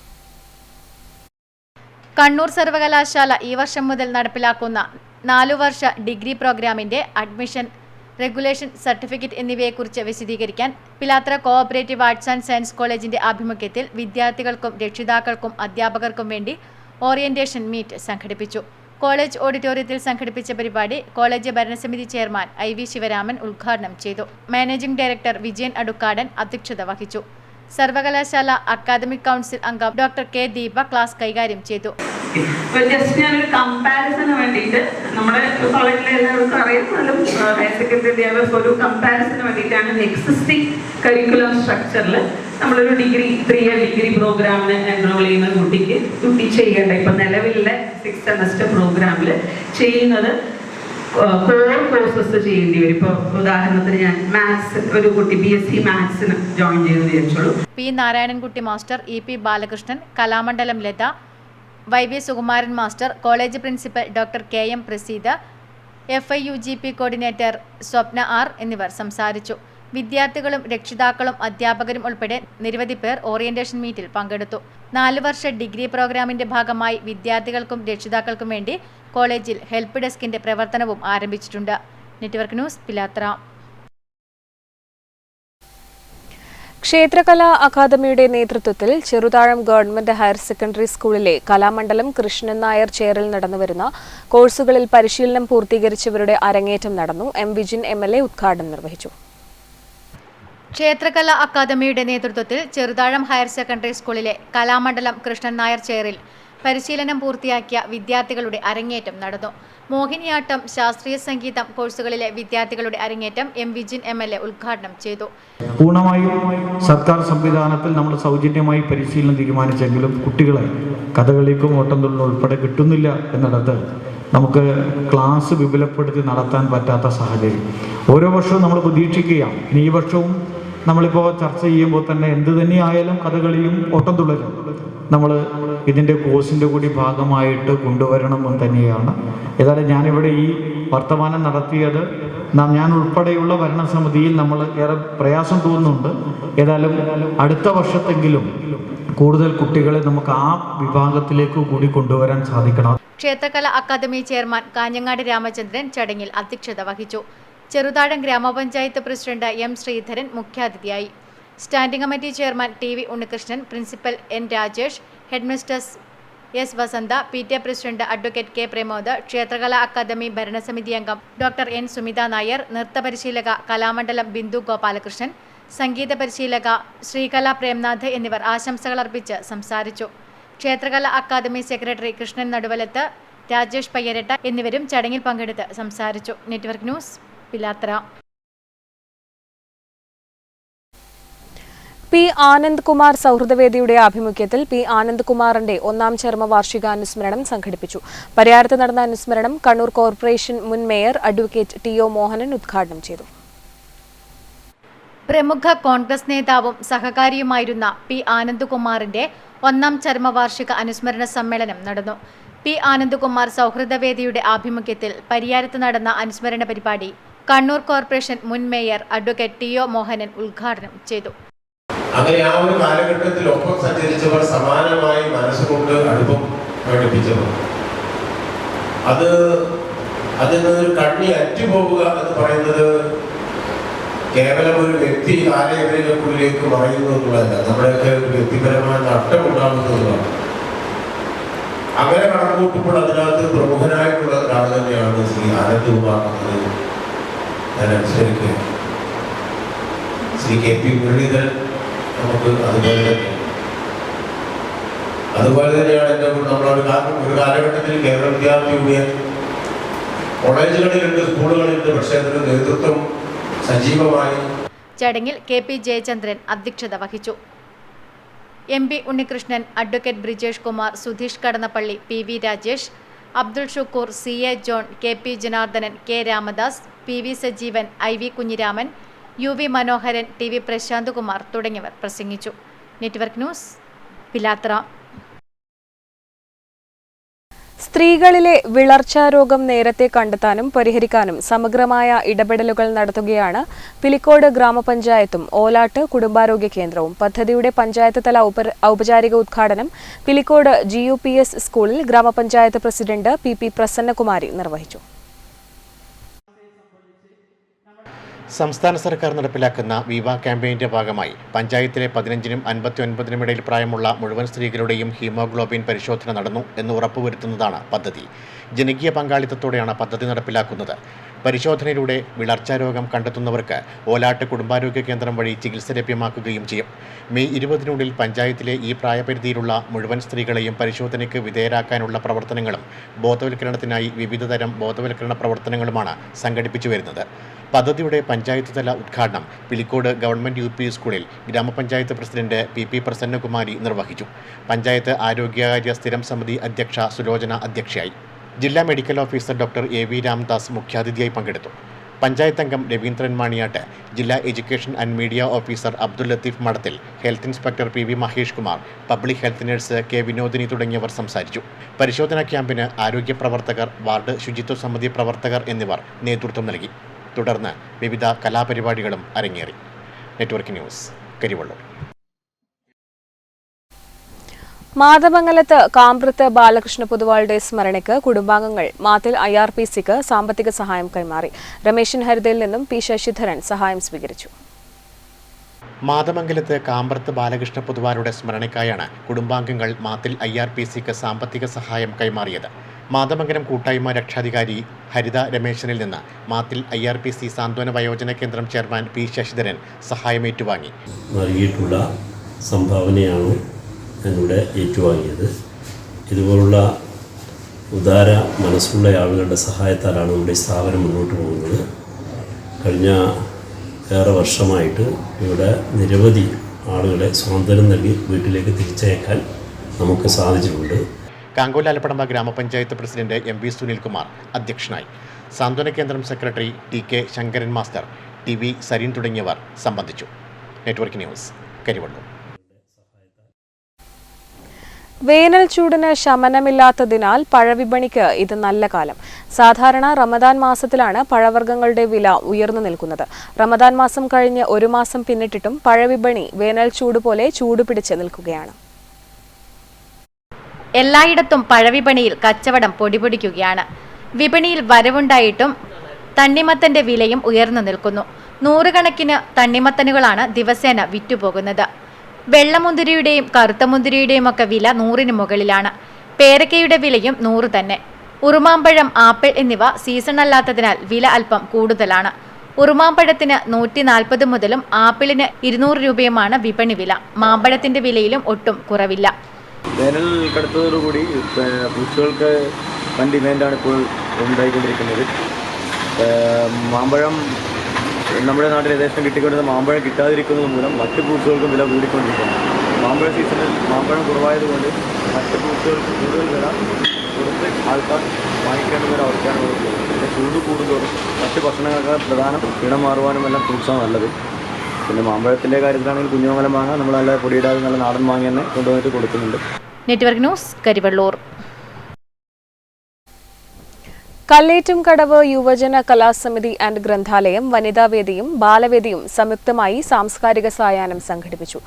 കണ്ണൂർ സർവകലാശാല ഈ വർഷം മുതൽ നടപ്പിലാക്കുന്ന 4 വർഷ ഡിഗ്രി പ്രോഗ്രാമിന്റെ അഡ്മിഷൻ, റെഗുലേഷൻ, സർട്ടിഫിക്കറ്റ് എന്നിവയെക്കുറിച്ച് വിശദീകരിക്കാൻ Pilathara cooperative arts and science കോളേജിന്റെ ആഭിമുഖ്യത്തിൽ വിദ്യാർത്ഥികൾക്കും രക്ഷിതാക്കൾക്കും അധ്യാപകർക്കും വേണ്ടി ഓറിയന്റേഷൻ മീറ്റ് സംഘടിപ്പിച്ചു. കോളേജ് ഓഡിറ്റോറിയത്തിൽ സംഘടിപ്പിച്ച പരിപാടി കോളേജ് ഭരണസമിതി ചെയർമാൻ IV ശിവരാമൻ ഉദ്ഘാടനം ചെയ്തു. മാനേജിംഗ് ഡയറക്ടർ വിജയൻ അടുക്കാടൻ അധ്യക്ഷത വഹിച്ചു. സർവകലാശാല അക്കാദമിക് കൗൺസിൽ അംഗം ഡോക്ടർ K ദീപ ക്ലാസ് കൈകാര്യം ചെയ്തു. ജസ്റ്റ് ഞാനൊരു കമ്പാരിസന് വേണ്ടിയിട്ട് നമ്മുടെ കോളേജിലെ എല്ലാവർക്കും അറിയാം, ഹയർ സെക്കൻഡറി വിദ്യാഭ്യാസം ഒരു കമ്പാരിസന് വേണ്ടിയിട്ടാണ് എക്സിസ്റ്റിംഗ് കരിക്കുലം സ്ട്രക്ചറിൽ നമ്മളൊരു 3 ഇയർ ഡിഗ്രി പ്രോഗ്രാമിന് എൻറോൾ ചെയ്യുന്ന കുട്ടി ചെയ്യേണ്ട ഇപ്പം നിലവിലെ 6th സെമസ്റ്റർ പ്രോഗ്രാമിൽ ചെയ്യുന്നത് കോർ കോഴ്സസ് ചെയ്യേണ്ടി വരും. ഇപ്പോൾ ഉദാഹരണത്തിന് ഞാൻ മാത്സ്, ഒരു കുട്ടി BSc മാത്സിന് ജോയിൻ ചെയ്ത് വിചാരിച്ചോളൂ. P Narayanankutty master, EP Balakrishnan, Kalamandalam Latha, YV Sukumaran master, college principal doctor KM Praseed, FIUGP coordinator Swapna R എന്നിവർ സംസാരിച്ചു. വിദ്യാർത്ഥികളും രക്ഷിതാക്കളും അധ്യാപകരും ഉൾപ്പെടെ നിരവധി പേർ ഓറിയന്റേഷൻ മീറ്റിൽ പങ്കെടുത്തു. 4 വർഷ ഡിഗ്രി പ്രോഗ്രാമിന്റെ ഭാഗമായി വിദ്യാർത്ഥികൾക്കും രക്ഷിതാക്കൾക്കും വേണ്ടി കോളേജിൽ ഹെൽപ്പ് ഡെസ്കിന്റെ പ്രവർത്തനവും ആരംഭിച്ചിട്ടുണ്ട്. നെറ്റ്വർക്ക് ന്യൂസ്, പിലാത്ര. ക്ഷേത്രകലാ അക്കാദമിയുടെ നേതൃത്വത്തിൽ ചെറുതാഴം ഗവൺമെന്റ് ഹയർ സെക്കൻഡറി സ്കൂളിലെ കലാമണ്ഡലം കൃഷ്ണൻ നായർ ചെയറിൽ നടന്നുവരുന്ന കോഴ്സുകളിൽ പരിശീലനം പൂർത്തീകരിച്ചവരുടെ അരങ്ങേറ്റം നടന്നു. M. വിജിൻ MLA ഉദ്ഘാടനം നിർവഹിച്ചു. ക്ഷേത്രകലാ അക്കാദമിയുടെ നേതൃത്വത്തിൽ ചെറുതാഴം ഹയർ സെക്കൻഡറി സ്കൂളിലെ കലാമണ്ഡലം കൃഷ്ണൻ നായർ ചെയറിൽ പരിശീലനം പൂർത്തിയാക്കിയ വിദ്യാർത്ഥികളുടെ അരങ്ങേറ്റം നടന്നു. മോഹിനിയാട്ടം, ശാസ്ത്രീയ സംഗീതം കോഴ്സുകളിലെ വിദ്യാർത്ഥികളുടെ അരങ്ങേറ്റം M. വിജിൻ MLA ഉദ്ഘാടനം ചെയ്തു. പൂർണ്ണമായും സർക്കാർ സംവിധാനത്തിൽ നമ്മൾ സൗജന്യമായി പരിശീലനം തീരുമാനിച്ചെങ്കിലും കുട്ടികളെ കഥകളിക്കും ഓട്ടംതുള്ളിലും ഉൾപ്പെടെ കിട്ടുന്നില്ല എന്നിടത്ത് നമുക്ക് ക്ലാസ് വിപുലപ്പെടുത്തി നടത്താൻ പറ്റാത്ത സാഹചര്യം ഓരോ വർഷവും നമ്മൾ പ്രതീക്ഷിക്കുകയാണ്. ഇനി ഈ വർഷവും നമ്മളിപ്പോൾ ചർച്ച ചെയ്യുമ്പോൾ തന്നെ എന്ത് തന്നെയായാലും കഥകളിയും ഓട്ടംതുള്ളലും നമ്മൾ ഇതിൻ്റെ കോഴ്സിൻ്റെ കൂടി ഭാഗമായിട്ട് കൊണ്ടുവരണമെന്ന് തന്നെയാണ്. ഏതായാലും ഞാനിവിടെ ഈ വർത്തമാനം നടത്തിയത് ഞാൻ ഉൾപ്പെടെയുള്ള ഭരണസമിതിയിൽ നമ്മൾ ഏറെ പ്രയാസം തോന്നുന്നുണ്ട്. ഏതായാലും അടുത്ത വർഷത്തെങ്കിലും കൂടുതൽ കുട്ടികളെ നമുക്ക് ആ വിഭാഗത്തിലേക്ക് കൂടി കൊണ്ടുവരാൻ സാധിക്കണം. ക്ഷേത്രകലാ അക്കാദമി ചെയർമാൻ കാഞ്ഞങ്ങാട് രാമചന്ദ്രൻ ചടങ്ങിൽ അധ്യക്ഷത വഹിച്ചു. ചെറുതാഴം ഗ്രാമപഞ്ചായത്ത് പ്രസിഡന്റ് M. ശ്രീധരൻ മുഖ്യാതിഥിയായി. Standing committee chairman TV. Unnikrishnan, principal N. Rajesh, headmistress S. Vasantha, PTA president advocate K. Pramod, Kshethrakala academy ഭരണസമിതി അംഗം ഡോക്ടർ N. സുമിത നായർ, നൃത്ത പരിശീലക കലാമണ്ഡലം ബിന്ദു ഗോപാലകൃഷ്ണൻ, സംഗീത പരിശീലക ശ്രീകല പ്രേംനാഥ് എന്നിവർ ആശംസകൾ അർപ്പിച്ച് സംസാരിച്ചു. ക്ഷേത്രകലാ അക്കാദമി സെക്രട്ടറി കൃഷ്ണൻ നടുവലത്ത്, രാജേഷ് പയ്യരട്ട എന്നിവരും ചടങ്ങിൽ പങ്കെടുത്ത് സംസാരിച്ചു. Network news, Pilathara. P. Anand Kumar സൗഹൃദവേദിയുടെ ആഭിമുഖ്യത്തിൽ P. ആനന്ദ് കുമാറിന്റെ 1ാം ചരമവാർഷികാനുസ്മരണം സംഘടിപ്പിച്ചു. പരിയാരത്ത് നടന്ന അനുസ്മരണം കണ്ണൂർ കോർപ്പറേഷൻ മുൻ മേയർ അഡ്വക്കേറ്റ് TO മോഹനൻ ഉദ്ഘാടനം ചെയ്തു. പ്രമുഖ കോൺഗ്രസ് നേതാവും സഹകാരിയുമായിരുന്ന P. ആനന്ദ് കുമാറിന്റെ 1ാം ചരമവാർഷിക അനുസ്മരണ സമ്മേളനം നടന്നു. P. ആനന്ദ് കുമാർ സൗഹൃദവേദിയുടെ ആഭിമുഖ്യത്തിൽ പരിയാരത്ത് നടന്ന അനുസ്മരണ പരിപാടി കണ്ണൂർ കോർപ്പറേഷൻ മുൻ മേയർ അഡ്വക്കേറ്റ് TO മോഹനൻ ഉദ്ഘാടനം ചെയ്തു. അങ്ങനെ ആ ഒരു കാലഘട്ടത്തിൽ ഒപ്പം സഞ്ചരിച്ചവർ സമാനമായി മനസ്സുകൊണ്ട് അടുപ്പം പ്രകടിപ്പിച്ചവർ അതിൽ നിന്നൊരു കണ്ണി അറ്റുപോകുക എന്ന് പറയുന്നത് കേവലം ഒരു വ്യക്തി ആലയങ്ങളിലേക്കുള്ളിലേക്ക് മറയുന്നു എന്നുള്ളതല്ല, നമ്മുടെയൊക്കെ വ്യക്തിപരമായ നഷ്ടം ഉണ്ടാകുന്നതാണ്. അങ്ങനെ കണക്കൂട്ടുമ്പോൾ അതിനകത്ത് പ്രമുഖനായിട്ടുള്ള ഒരാൾ തന്നെയാണ് ശ്രീ ആനന്ദ് കുമാർ എന്നത് ഞാൻ അനുസരിക്കുക. ശ്രീ KP മുരളീധരൻ നമുക്ക് അതുപോലെ തന്നെയാണ് എൻ്റെ നമ്മളൊരു കാലഘട്ടത്തിൽ കേരള വിദ്യാർത്ഥി യൂണിയൻ കോളേജുകളിലുണ്ട്, സ്കൂളുകളിലുണ്ട്, പക്ഷേ അതിന് നേതൃത്വം സജീവമായി. ചടങ്ങിൽ KP ജയചന്ദ്രൻ അധ്യക്ഷത വഹിച്ചു. MP. Unnikrishnan, advocate Brijesh Kumar, Sudheesh Kadannappally, PV. Rajesh, Abdul Shukkur, CA John, KP Janardhanan, K. Ramadas, PV. Sajeevan, IV. Kunhiraman, UV. Manoharan, TV. Prashanth Kumar തുടങ്ങിയവർ പ്രസംഗിച്ചു. നെറ്റ്വർക്ക് ന്യൂസ്, പിലാത്ര. സ്ത്രീകളിലെ വിളർച്ചാ രോഗം നേരത്തെ കണ്ടെത്താനും പരിഹരിക്കാനും സമഗ്രമായ ഇടപെടലുകൾ നടത്തുകയാണ് പിലിക്കോട് ഗ്രാമപഞ്ചായത്തും ഓലാട്ട് കുടുംബാരോഗ്യ കേന്ദ്രവും. പദ്ധതിയുടെ പഞ്ചായത്ത് തല ഔപചാരിക ഉദ്ഘാടനം പിലിക്കോട് GUPS സ്കൂളിൽ ഗ്രാമപഞ്ചായത്ത് പ്രസിഡന്റ് PP. പ്രസന്നകുമാരി നിർവഹിച്ചു. സംസ്ഥാന സർക്കാർ നടപ്പിലാക്കുന്ന വിവ ക്യാമ്പയിൻ്റെ ഭാഗമായി പഞ്ചായത്തിലെ 15-നും 59-നും ഇടയിൽ പ്രായമുള്ള മുഴുവൻ സ്ത്രീകളുടെയും ഹീമോഗ്ലോബിൻ പരിശോധന നടന്നു എന്ന് ഉറപ്പുവരുത്തുന്നതാണ് പദ്ധതി. ജനകീയ പങ്കാളിത്തത്തോടെയാണ് പദ്ധതി നടപ്പിലാക്കുന്നത്. പരിശോധനയിലൂടെ വിളർച്ചാ രോഗം കണ്ടെത്തുന്നവർക്ക് ഓലാട്ട് കുടുംബാരോഗ്യ കേന്ദ്രം വഴി ചികിത്സ ലഭ്യമാക്കുകയും ചെയ്യും. മെയ് 20-നുള്ളിൽ പഞ്ചായത്തിലെ ഈ പ്രായപരിധിയിലുള്ള മുഴുവൻ സ്ത്രീകളെയും പരിശോധനയ്ക്ക് വിധേയരാക്കാനുള്ള പ്രവർത്തനങ്ങളും ബോധവൽക്കരണത്തിനായി വിവിധതരം ബോധവൽക്കരണ പ്രവർത്തനങ്ങളുമാണ് സംഘടിപ്പിച്ചു വരുന്നത്. പദ്ധതിയുടെ പഞ്ചായത്ത് തല ഉദ്ഘാടനം പിലിക്കോട് ഗവൺമെന്റ് UP സ്കൂളിൽ ഗ്രാമപഞ്ചായത്ത് പ്രസിഡന്റ് PP. പ്രസന്നകുമാരി നിർവഹിച്ചു. പഞ്ചായത്ത് ആരോഗ്യകാര്യ സ്ഥിരം സമിതി അധ്യക്ഷ സുലോചന അധ്യക്ഷയായി. ജില്ലാ medical officer doctor AV Ramdas മുഖ്യാതിഥിയായി പങ്കെടുത്തു. പഞ്ചായത്ത് അംഗം രവീന്ദ്രൻ മാണിയാട്ട്, ജില്ലാ education and media officer Abdul Latheef Madathil, health inspector PV Mahesh Kumar, public health nurse K Vinodini തുടങ്ങിയവർ സംസാരിച്ചു. പരിശോധനാ ക്യാമ്പിന് ആരോഗ്യ പ്രവർത്തകർ, വാർഡ് ശുചിത്വ സമിതി പ്രവർത്തകർ എന്നിവർ നേതൃത്വം നൽകി. തുടർന്ന് വിവിധ കലാപരിപാടികളും അരങ്ങേറി. Network news, Karivellur. മാതമംഗലത്ത് കാമ്പ്രത്ത് ബാലകൃഷ്ണ പൊതുവാളുടെ സ്മരണയ്ക്ക് കുടുംബാംഗങ്ങൾ മാത്തിൽ IRPCക്ക് സാമ്പത്തിക സഹായം കൈമാറി. രമേശൻ ഹരിതയിൽ നിന്നും P ശശിധരൻ സഹായം സ്വീകരിച്ചു. മാതമംഗലത്ത് കാമ്പ്രത്ത് ബാലകൃഷ്ണ പൊതുവാളുടെ സ്മരണയ്ക്കായാണ് കുടുംബാംഗങ്ങൾ മാത്തിൽ IRPCക്ക് സാമ്പത്തിക സഹായം കൈമാറിയത്. മാതമംഗലം കൂട്ടായ്മ രക്ഷാധികാരി ഹരിത രമേശനിൽ നിന്ന് മാത്തിൽ IRPC സാന്ത്വന വയോജന കേന്ദ്രം ചെയർമാൻ P ശശിധരൻ സഹായം ഏറ്റുവാങ്ങി. നൽകിയിട്ടുള്ള സംഭാവനയാണ് ഞാനിവിടെ ഏറ്റുവാങ്ങിയത്. ഇതുപോലുള്ള ഉദാര മനസ്സുള്ള ആളുകളുടെ സഹായത്താലാണ് നമ്മുടെ ഈ സ്ഥാപനം മുന്നോട്ട് പോകുന്നത്. കഴിഞ്ഞ ഏറെ വർഷമായിട്ട് ഇവിടെ നിരവധി ആളുകളെ സ്വാതന്ത്ര്യം നൽകി വീട്ടിലേക്ക് തിരിച്ചയക്കാൻ നമുക്ക് സാധിച്ചിട്ടുണ്ട്. കാങ്കോലാലപ്പടമ്പ ഗ്രാമപഞ്ചായത്ത് പ്രസിഡന്റ് MV സുനിൽകുമാർ അധ്യക്ഷനായി. സാന്ത്വന കേന്ദ്രം secretary TK Shankaran master, TV Sareen തുടങ്ങിയവർ സംബന്ധിച്ചു. Network news, Karivellur. വേനൽ ചൂടിന് ശമനമില്ലാത്തതിനാൽ പഴവിപണിക്ക് ഇത് നല്ല കാലം. സാധാരണ റമദാൻ മാസത്തിലാണ് പഴവർഗ്ഗങ്ങളുടെ വില ഉയർന്നു നിൽക്കുന്നത്. റമദാൻ മാസം കഴിഞ്ഞ് ഒരു മാസം പിന്നിട്ടിട്ടും പഴവിപണി വേനൽ ചൂട് പോലെ ചൂടുപിടിച്ച് നിൽക്കുകയാണ്. എല്ലായിടത്തും പഴവിപണിയിൽ കച്ചവടം പൊടിപൊടിക്കുകയാണ്. വിപണിയിൽ വരവുണ്ടായിട്ടും തണ്ണിമത്തന്റെ വിലയും ഉയർന്നു നിൽക്കുന്നു. നൂറുകണക്കിന് തണ്ണിമത്തനുകളാണ് ദിവസേന വിറ്റുപോകുന്നത്. വെള്ളമുന്തിരിയുടെയും കറുത്ത മുന്തിരിയുടെയും ഒക്കെ വില 100-ന് മുകളിലാണ്. പേരക്കയുടെ വിലയും 100 തന്നെ. ഉറുമാമ്പഴം, ആപ്പിൾ എന്നിവ സീസൺ അല്ലാത്തതിനാൽ വില അല്പം കൂടുതലാണ്. ഉറുമാമ്പഴത്തിന് 140 മുതലും ആപ്പിളിന് 200 രൂപയുമാണ് വിപണി വില. മാമ്പഴത്തിന്റെ വിലയിലും ഒട്ടും കുറവില്ല. വേനൽ കടുത്തതോടുകൂടി ഫ്രൂട്ട്സുകൾക്ക് വൻ ഡിമാൻഡാണ് ഇപ്പോൾ ഉണ്ടായിക്കൊണ്ടിരിക്കുന്നത്. മാമ്പഴം നമ്മുടെ നാട്ടിൽ യഥേഷ്ടം കിട്ടിക്കൊണ്ടിരുന്ന മാമ്പഴം കിട്ടാതിരിക്കുന്നത് മൂലം മറ്റ് ഫ്രൂട്ട്സുകൾക്കും വില കൂടിക്കൊണ്ടിരിക്കുന്നു. മാമ്പഴ സീസണിൽ മാമ്പഴം കുറവായതുകൊണ്ട് മറ്റ് ഫ്രൂട്ട്സുകൾക്ക് കൂടുതൽ വില കൊടുത്ത് ആൾക്കാർ വാങ്ങിക്കേണ്ട ഒരു അവസ്ഥയാണ് ഉള്ളത്. പിന്നെ ചൂട് കൂടുന്നതോറും മറ്റ് ഭക്ഷണങ്ങൾക്ക് പ്രധാനം ഇടം മാറുവാനും എല്ലാം ഫ്രൂട്ട്സാണ് നല്ലത്. പിന്നെ മാമ്പഴത്തിൻ്റെ കാര്യത്തിലാണെങ്കിൽ കുഞ്ഞുമംഗലം മാങ്ങ നമ്മൾ നല്ല പൊടിയിടാതെ നല്ല നാടൻ മാങ്ങ തന്നെ കൊണ്ടുവന്നിട്ട് കൊടുക്കുന്നുണ്ട്. Network news, Karivellur. കല്ലേറ്റുംകടവ് യുവജന കലാസമിതി ആൻഡ് ഗ്രന്ഥാലയം, വനിതാവേദിയും ബാലവേദിയും സംയുക്തമായി സാംസ്കാരിക സായാഹ്നം സംഘടിപ്പിച്ചു.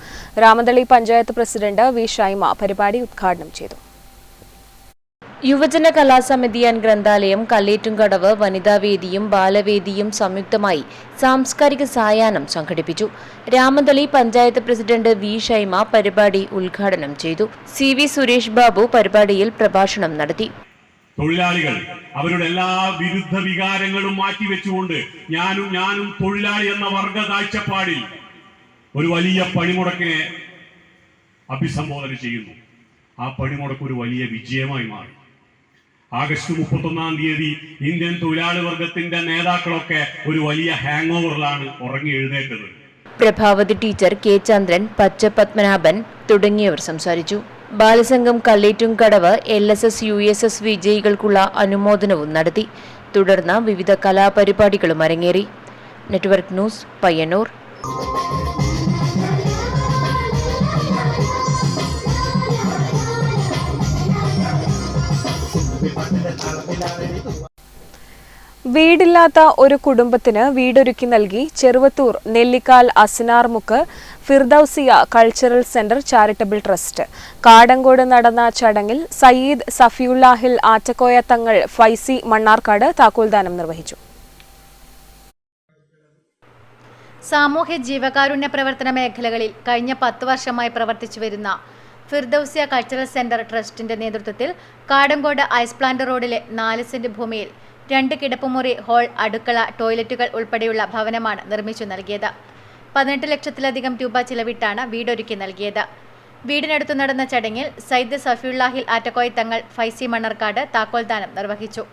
രാമന്തളി പഞ്ചായത്ത് പ്രസിഡന്റ് V ഷൈമ പരിപാടി ഉദ്ഘാടനം ചെയ്തു. യുവജന കലാസമിതി ആൻഡ് ഗ്രന്ഥാലയം, കല്ലേറ്റുംകടവ്, വനിതാവേദിയും ബാലവേദിയും സംയുക്തമായി സാംസ്കാരിക സായാഹ്നം സംഘടിപ്പിച്ചു. രാമന്തളി പഞ്ചായത്ത് പ്രസിഡന്റ് V ഷൈമ പരിപാടി ഉദ്ഘാടനം ചെയ്തു. CV സുരേഷ് ബാബു പരിപാടിയിൽ പ്രഭാഷണം നടത്തി. തൊഴിലാളികൾ അവരുടെ എല്ലാ വിരുദ്ധ വികാരങ്ങളും മാറ്റിവെച്ചുകൊണ്ട് ഞാനും തൊഴിലാളി എന്ന വർഗ കാഴ്ചപ്പാടിൽ ഒരു വലിയ പണിമുടക്കിനെ അഭിസംബോധന ചെയ്യുന്നു. ആ പണിമുടക്ക് ഒരു വലിയ വിജയമായി മാറി. ആഗസ്റ്റ് 31-ാം തീയതി ഇന്ത്യൻ തൊഴിലാളി വർഗത്തിന്റെ നേതാക്കളൊക്കെ ഒരു വലിയ ഹാങ് ഓവറിലാണ് ഉറങ്ങി എഴുന്നേറ്റത്. പ്രഭാവതി ടീച്ചർ, K ചന്ദ്രൻ, പച്ച പത്മനാഭൻ തുടങ്ങിയവർ സംസാരിച്ചു. ബാലസംഘം കല്ലേറ്റുംകടവ് LSS USS വിജയികൾക്കുള്ള അനുമോദനവും നടത്തി. തുടർന്ന് വിവിധ കലാപരിപാടികളും അരങ്ങേറി. Network news, Payyanur. വീടില്ലാത്ത ഒരു കുടുംബത്തിന് വീടൊരുക്കി നൽകി Cheruvathur Nellikkal Asnarmukk Firdousia cultural centre charitable trust. Kadankode നടന്ന ചടങ്ങിൽ സയ്യിദ് സഫിയുല്ലാഹിൽ ആറ്റക്കോയ തങ്ങൾ ഫൈസി മണ്ണാർക്കാട് താക്കോൽദാനം നിർവഹിച്ചു. സാമൂഹ്യ ജീവകാരുണ്യ പ്രവർത്തന മേഖലകളിൽ കഴിഞ്ഞ 10 വർഷമായി പ്രവർത്തിച്ചു വരുന്ന ഫിർദൌസിയ കൾച്ചറൽ സെന്റർ ട്രസ്റ്റിന്റെ നേതൃത്വത്തിൽ കാടങ്കോട് ഐസ് പ്ലാന്റ് റോഡിലെ 4 സെന്റ് ഭൂമിയിൽ 2 കിടപ്പുമുറി, ഹാൾ, അടുക്കള, ടോയ്ലറ്റുകൾ ഉൾപ്പെടെയുള്ള ഭവനമാണ് നിർമ്മിച്ചു നൽകിയത്. 18 ലക്ഷത്തിലധികം രൂപ ചിലവിട്ടാണ് വീടൊരുക്കി നൽകിയത്. വീടിനടുത്തു നടന്ന ചടങ്ങിൽ സയ്യിദ് സഫിയുല്ലാഹിൽ ആറ്റക്കോയ തങ്ങൾ ഫൈസി മണ്ണാർക്കാട് താക്കോൽദാനം നിർവഹിച്ചു.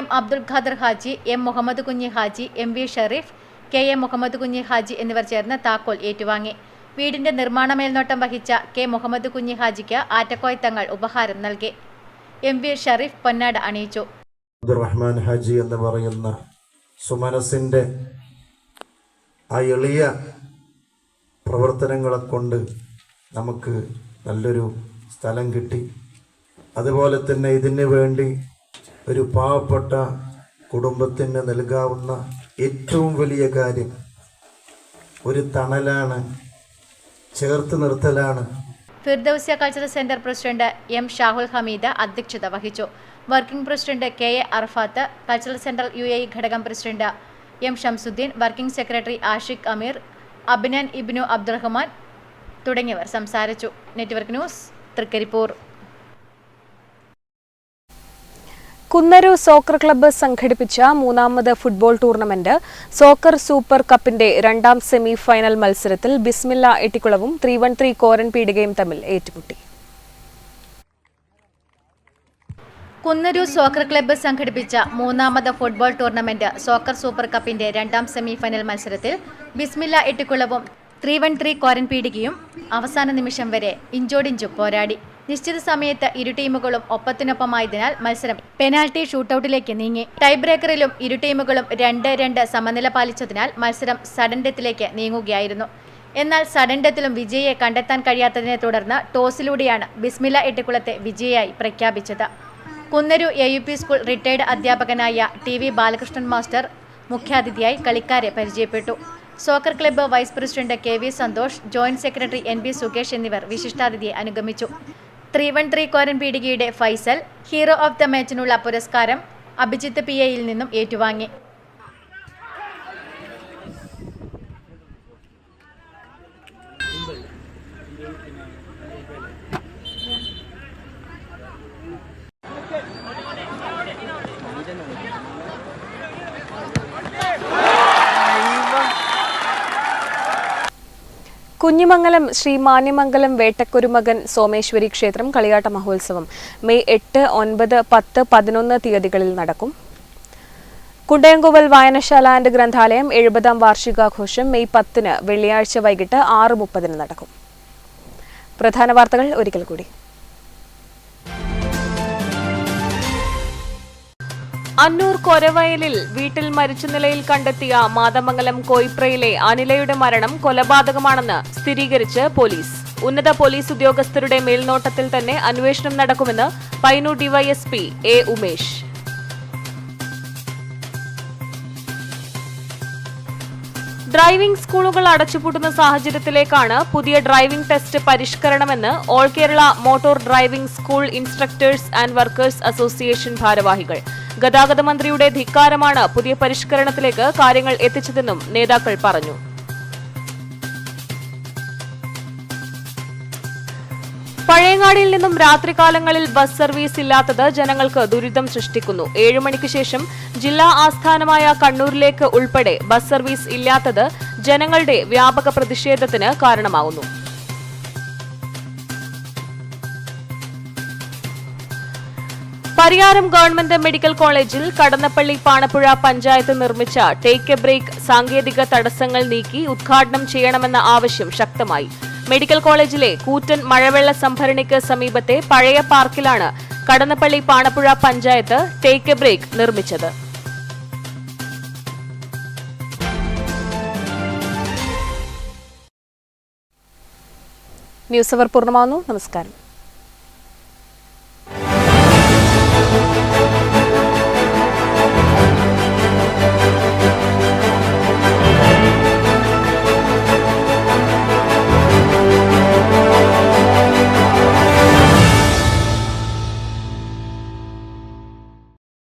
M Abdul Khader Haji, M Muhammad Kunhi Haji, MV Sharif, KA Muhammad Kunhi Haji എന്നിവർ ചേർന്ന് താക്കോൽ ഏറ്റുവാങ്ങി. വീടിന്റെ നിർമ്മാണ മേൽനോട്ടം വഹിച്ച K മുഹമ്മദ് കുഞ്ഞി ഹാജിക്ക് ആറ്റക്കോയ തങ്ങൾ ഉപഹാരം നൽകി. MV ഷരീഫ് പൊന്നാട് അണിയിച്ചു. അബ്ദുറഹ്മാൻ ഹാജി എന്ന് പറയുന്ന സുമനസിൻ്റെ ആ എളിയ പ്രവർത്തനങ്ങളെ കൊണ്ട് നമുക്ക് നല്ലൊരു സ്ഥലം കിട്ടി. അതുപോലെ തന്നെ ഇതിന് വേണ്ടി ഒരു പാവപ്പെട്ട കുടുംബത്തിന് നൽകാവുന്ന ഏറ്റവും വലിയ കാര്യം ഒരു തണലാണ്, ചേർത്ത് നിർത്തലാണ്. Firdousia cultural centre president M Shahul Hameed അധ്യക്ഷത വഹിച്ചു. Working president KA Arafath, cultural centre UAE ഘടകം president M Shamsuddin, working secretary Ashiq Ameer, Abnan Ibnu Abdurahman തുടങ്ങിയവർ സംസാരിച്ചു. Network news, Thrikaripur. Kunnaru soccer club സംഘടിപ്പിച്ച മൂന്നാമത് ഫുട്ബോൾ ടൂർണമെന്റ് സോക്കർ സൂപ്പർ കപ്പിന്റെ രണ്ടാം സെമി ഫൈനൽ മത്സരത്തിൽ ബിസ്മില്ല എട്ടിക്കുളവും 313 കോരൻ പീടികയും തമ്മിൽ ഏറ്റുമുട്ടി. കുന്നരു സോക്കർ ക്ലബ്ബ് സംഘടിപ്പിച്ച മൂന്നാമത് ഫുട്ബോൾ ടൂർണമെന്റ് സോക്കർ സൂപ്പർ കപ്പിന്റെ രണ്ടാം സെമി ഫൈനൽ മത്സരത്തിൽ ബിസ്മില്ല എട്ടിക്കുളവും 313 കോരൻ പീടികയും അവസാന നിമിഷം വരെ ഇഞ്ചോടിഞ്ചു പോരാടി. നിശ്ചിത സമയത്ത് ഇരു ടീമുകളും ഒപ്പത്തിനൊപ്പമായതിനാൽ മത്സരം പെനാൽറ്റി ഷൂട്ടൌട്ടിലേക്ക് നീങ്ങി. ടൈ ബ്രേക്കറിലും ഇരു ടീമുകളും 2-2 സമനില പാലിച്ചതിനാൽ മത്സരം സഡൻ ഡെത്തിലേക്ക് നീങ്ങുകയായിരുന്നു. എന്നാൽ സഡൻ ഡെത്തിലും വിജയിയെ കണ്ടെത്താൻ കഴിയാത്തതിനെ തുടർന്ന് ടോസിലൂടെയാണ് ബിസ്മില്ല എട്ടിക്കുളത്തെ വിജയിയായി പ്രഖ്യാപിച്ചത്. കുന്നരു AUP സ്കൂൾ റിട്ടയർഡ് അധ്യാപകനായ TV ബാലകൃഷ്ണൻ മാസ്റ്റർ മുഖ്യാതിഥിയായി കളിക്കാരെ പരിചയപ്പെട്ടു. Soccer club vice president KV Santhosh, joint secretary NB Sukesh എന്നിവർ വിശിഷ്ടാതിഥിയെ അനുഗമിച്ചു. 313 കോരൻ പീടികയുടെ ഫൈസൽ ഹീറോ ഓഫ് ദ മാച്ചിനുള്ള പുരസ്കാരം അഭിജിത്ത് PAയിൽ നിന്നും ഏറ്റുവാങ്ങി. കുഞ്ഞിമംഗലം ശ്രീ മാന്യമംഗലം വേട്ടക്കുരുമകൻ സോമേശ്വരി ക്ഷേത്രം കളിയാട്ട മഹോത്സവം മെയ് 8, 9, 10, 11 തീയതികളിൽ നടക്കും. കുണ്ടയംകോവൽ വായനശാല ആൻഡ് ഗ്രന്ഥാലയം 70ാം വാർഷികാഘോഷം മെയ് 10 വെള്ളിയാഴ്ച വൈകിട്ട് 6:30 നടക്കും. പ്രധാന വാർത്തകൾ ഒരിക്കൽ കൂടി. അന്നൂർ കൊരവയലിൽ വീട്ടിൽ മരിച്ച നിലയിൽ കണ്ടെത്തിയ മാതമംഗലം കോയിപ്രയിലെ അനിലയുടെ മരണം കൊലപാതകമാണെന്ന് സ്ഥിരീകരിച്ച് പോലീസ്. ഉന്നത പോലീസ് ഉദ്യോഗസ്ഥരുടെ മേൽനോട്ടത്തിൽ തന്നെ അന്വേഷണം നടക്കുമെന്ന് Payyanur DYSP A. Umesh. Driving സ്കൂളുകൾ അടച്ചുപൂട്ടുന്ന സാഹചര്യത്തിലേക്കാണ് പുതിയ ഡ്രൈവിംഗ് ടെസ്റ്റ് പരിഷ്കരണമെന്ന് all Kerala motor driving school instructors and workers association ഭാരവാഹികൾ. ഗതാഗത മന്ത്രിയുടെ ധിക്കാരമാണ് പുതിയ പരിഷ്കരണത്തിലേക്ക് കാര്യങ്ങൾ എത്തിച്ചതെന്നും നേതാക്കൾ പറഞ്ഞു. പഴയങ്ങാടിയിൽ നിന്നും രാത്രികാലങ്ങളിൽ ബസ് സർവീസ് ഇല്ലാത്തത് ജനങ്ങൾക്ക് ദുരിതം സൃഷ്ടിക്കുന്നു. 7 മണിക്ക് ശേഷം ജില്ലാ ആസ്ഥാനമായ കണ്ണൂരിലേക്ക് ഉൾപ്പെടെ ബസ് സർവീസ് ഇല്ലാത്തത് ജനങ്ങളുടെ വ്യാപക പ്രതിഷേധത്തിന് കാരണമാകുന്നു. പരിയാരം ഗവൺമെന്റ് മെഡിക്കൽ കോളേജിൽ കടന്നപ്പള്ളി പാണപ്പുഴ പഞ്ചായത്ത് നിർമ്മിച്ച ടേക്ക് എ ബ്രേക്ക് സാങ്കേതിക തടസ്സങ്ങൾ നീക്കി ഉദ്ഘാടനം ചെയ്യണമെന്ന ആവശ്യം ശക്തമായി. മെഡിക്കൽ കോളേജിലെ കൂറ്റൻ മഴവെള്ള സംഭരണിക്ക് സമീപത്തെ പഴയ പാർക്കിലാണ് Kadannappally Panappuzha panchayat take a break നിർമ്മിച്ചത്. ന്യൂസ് അവർ പൂർണ്ണമാകുന്നു. നമസ്കാരം.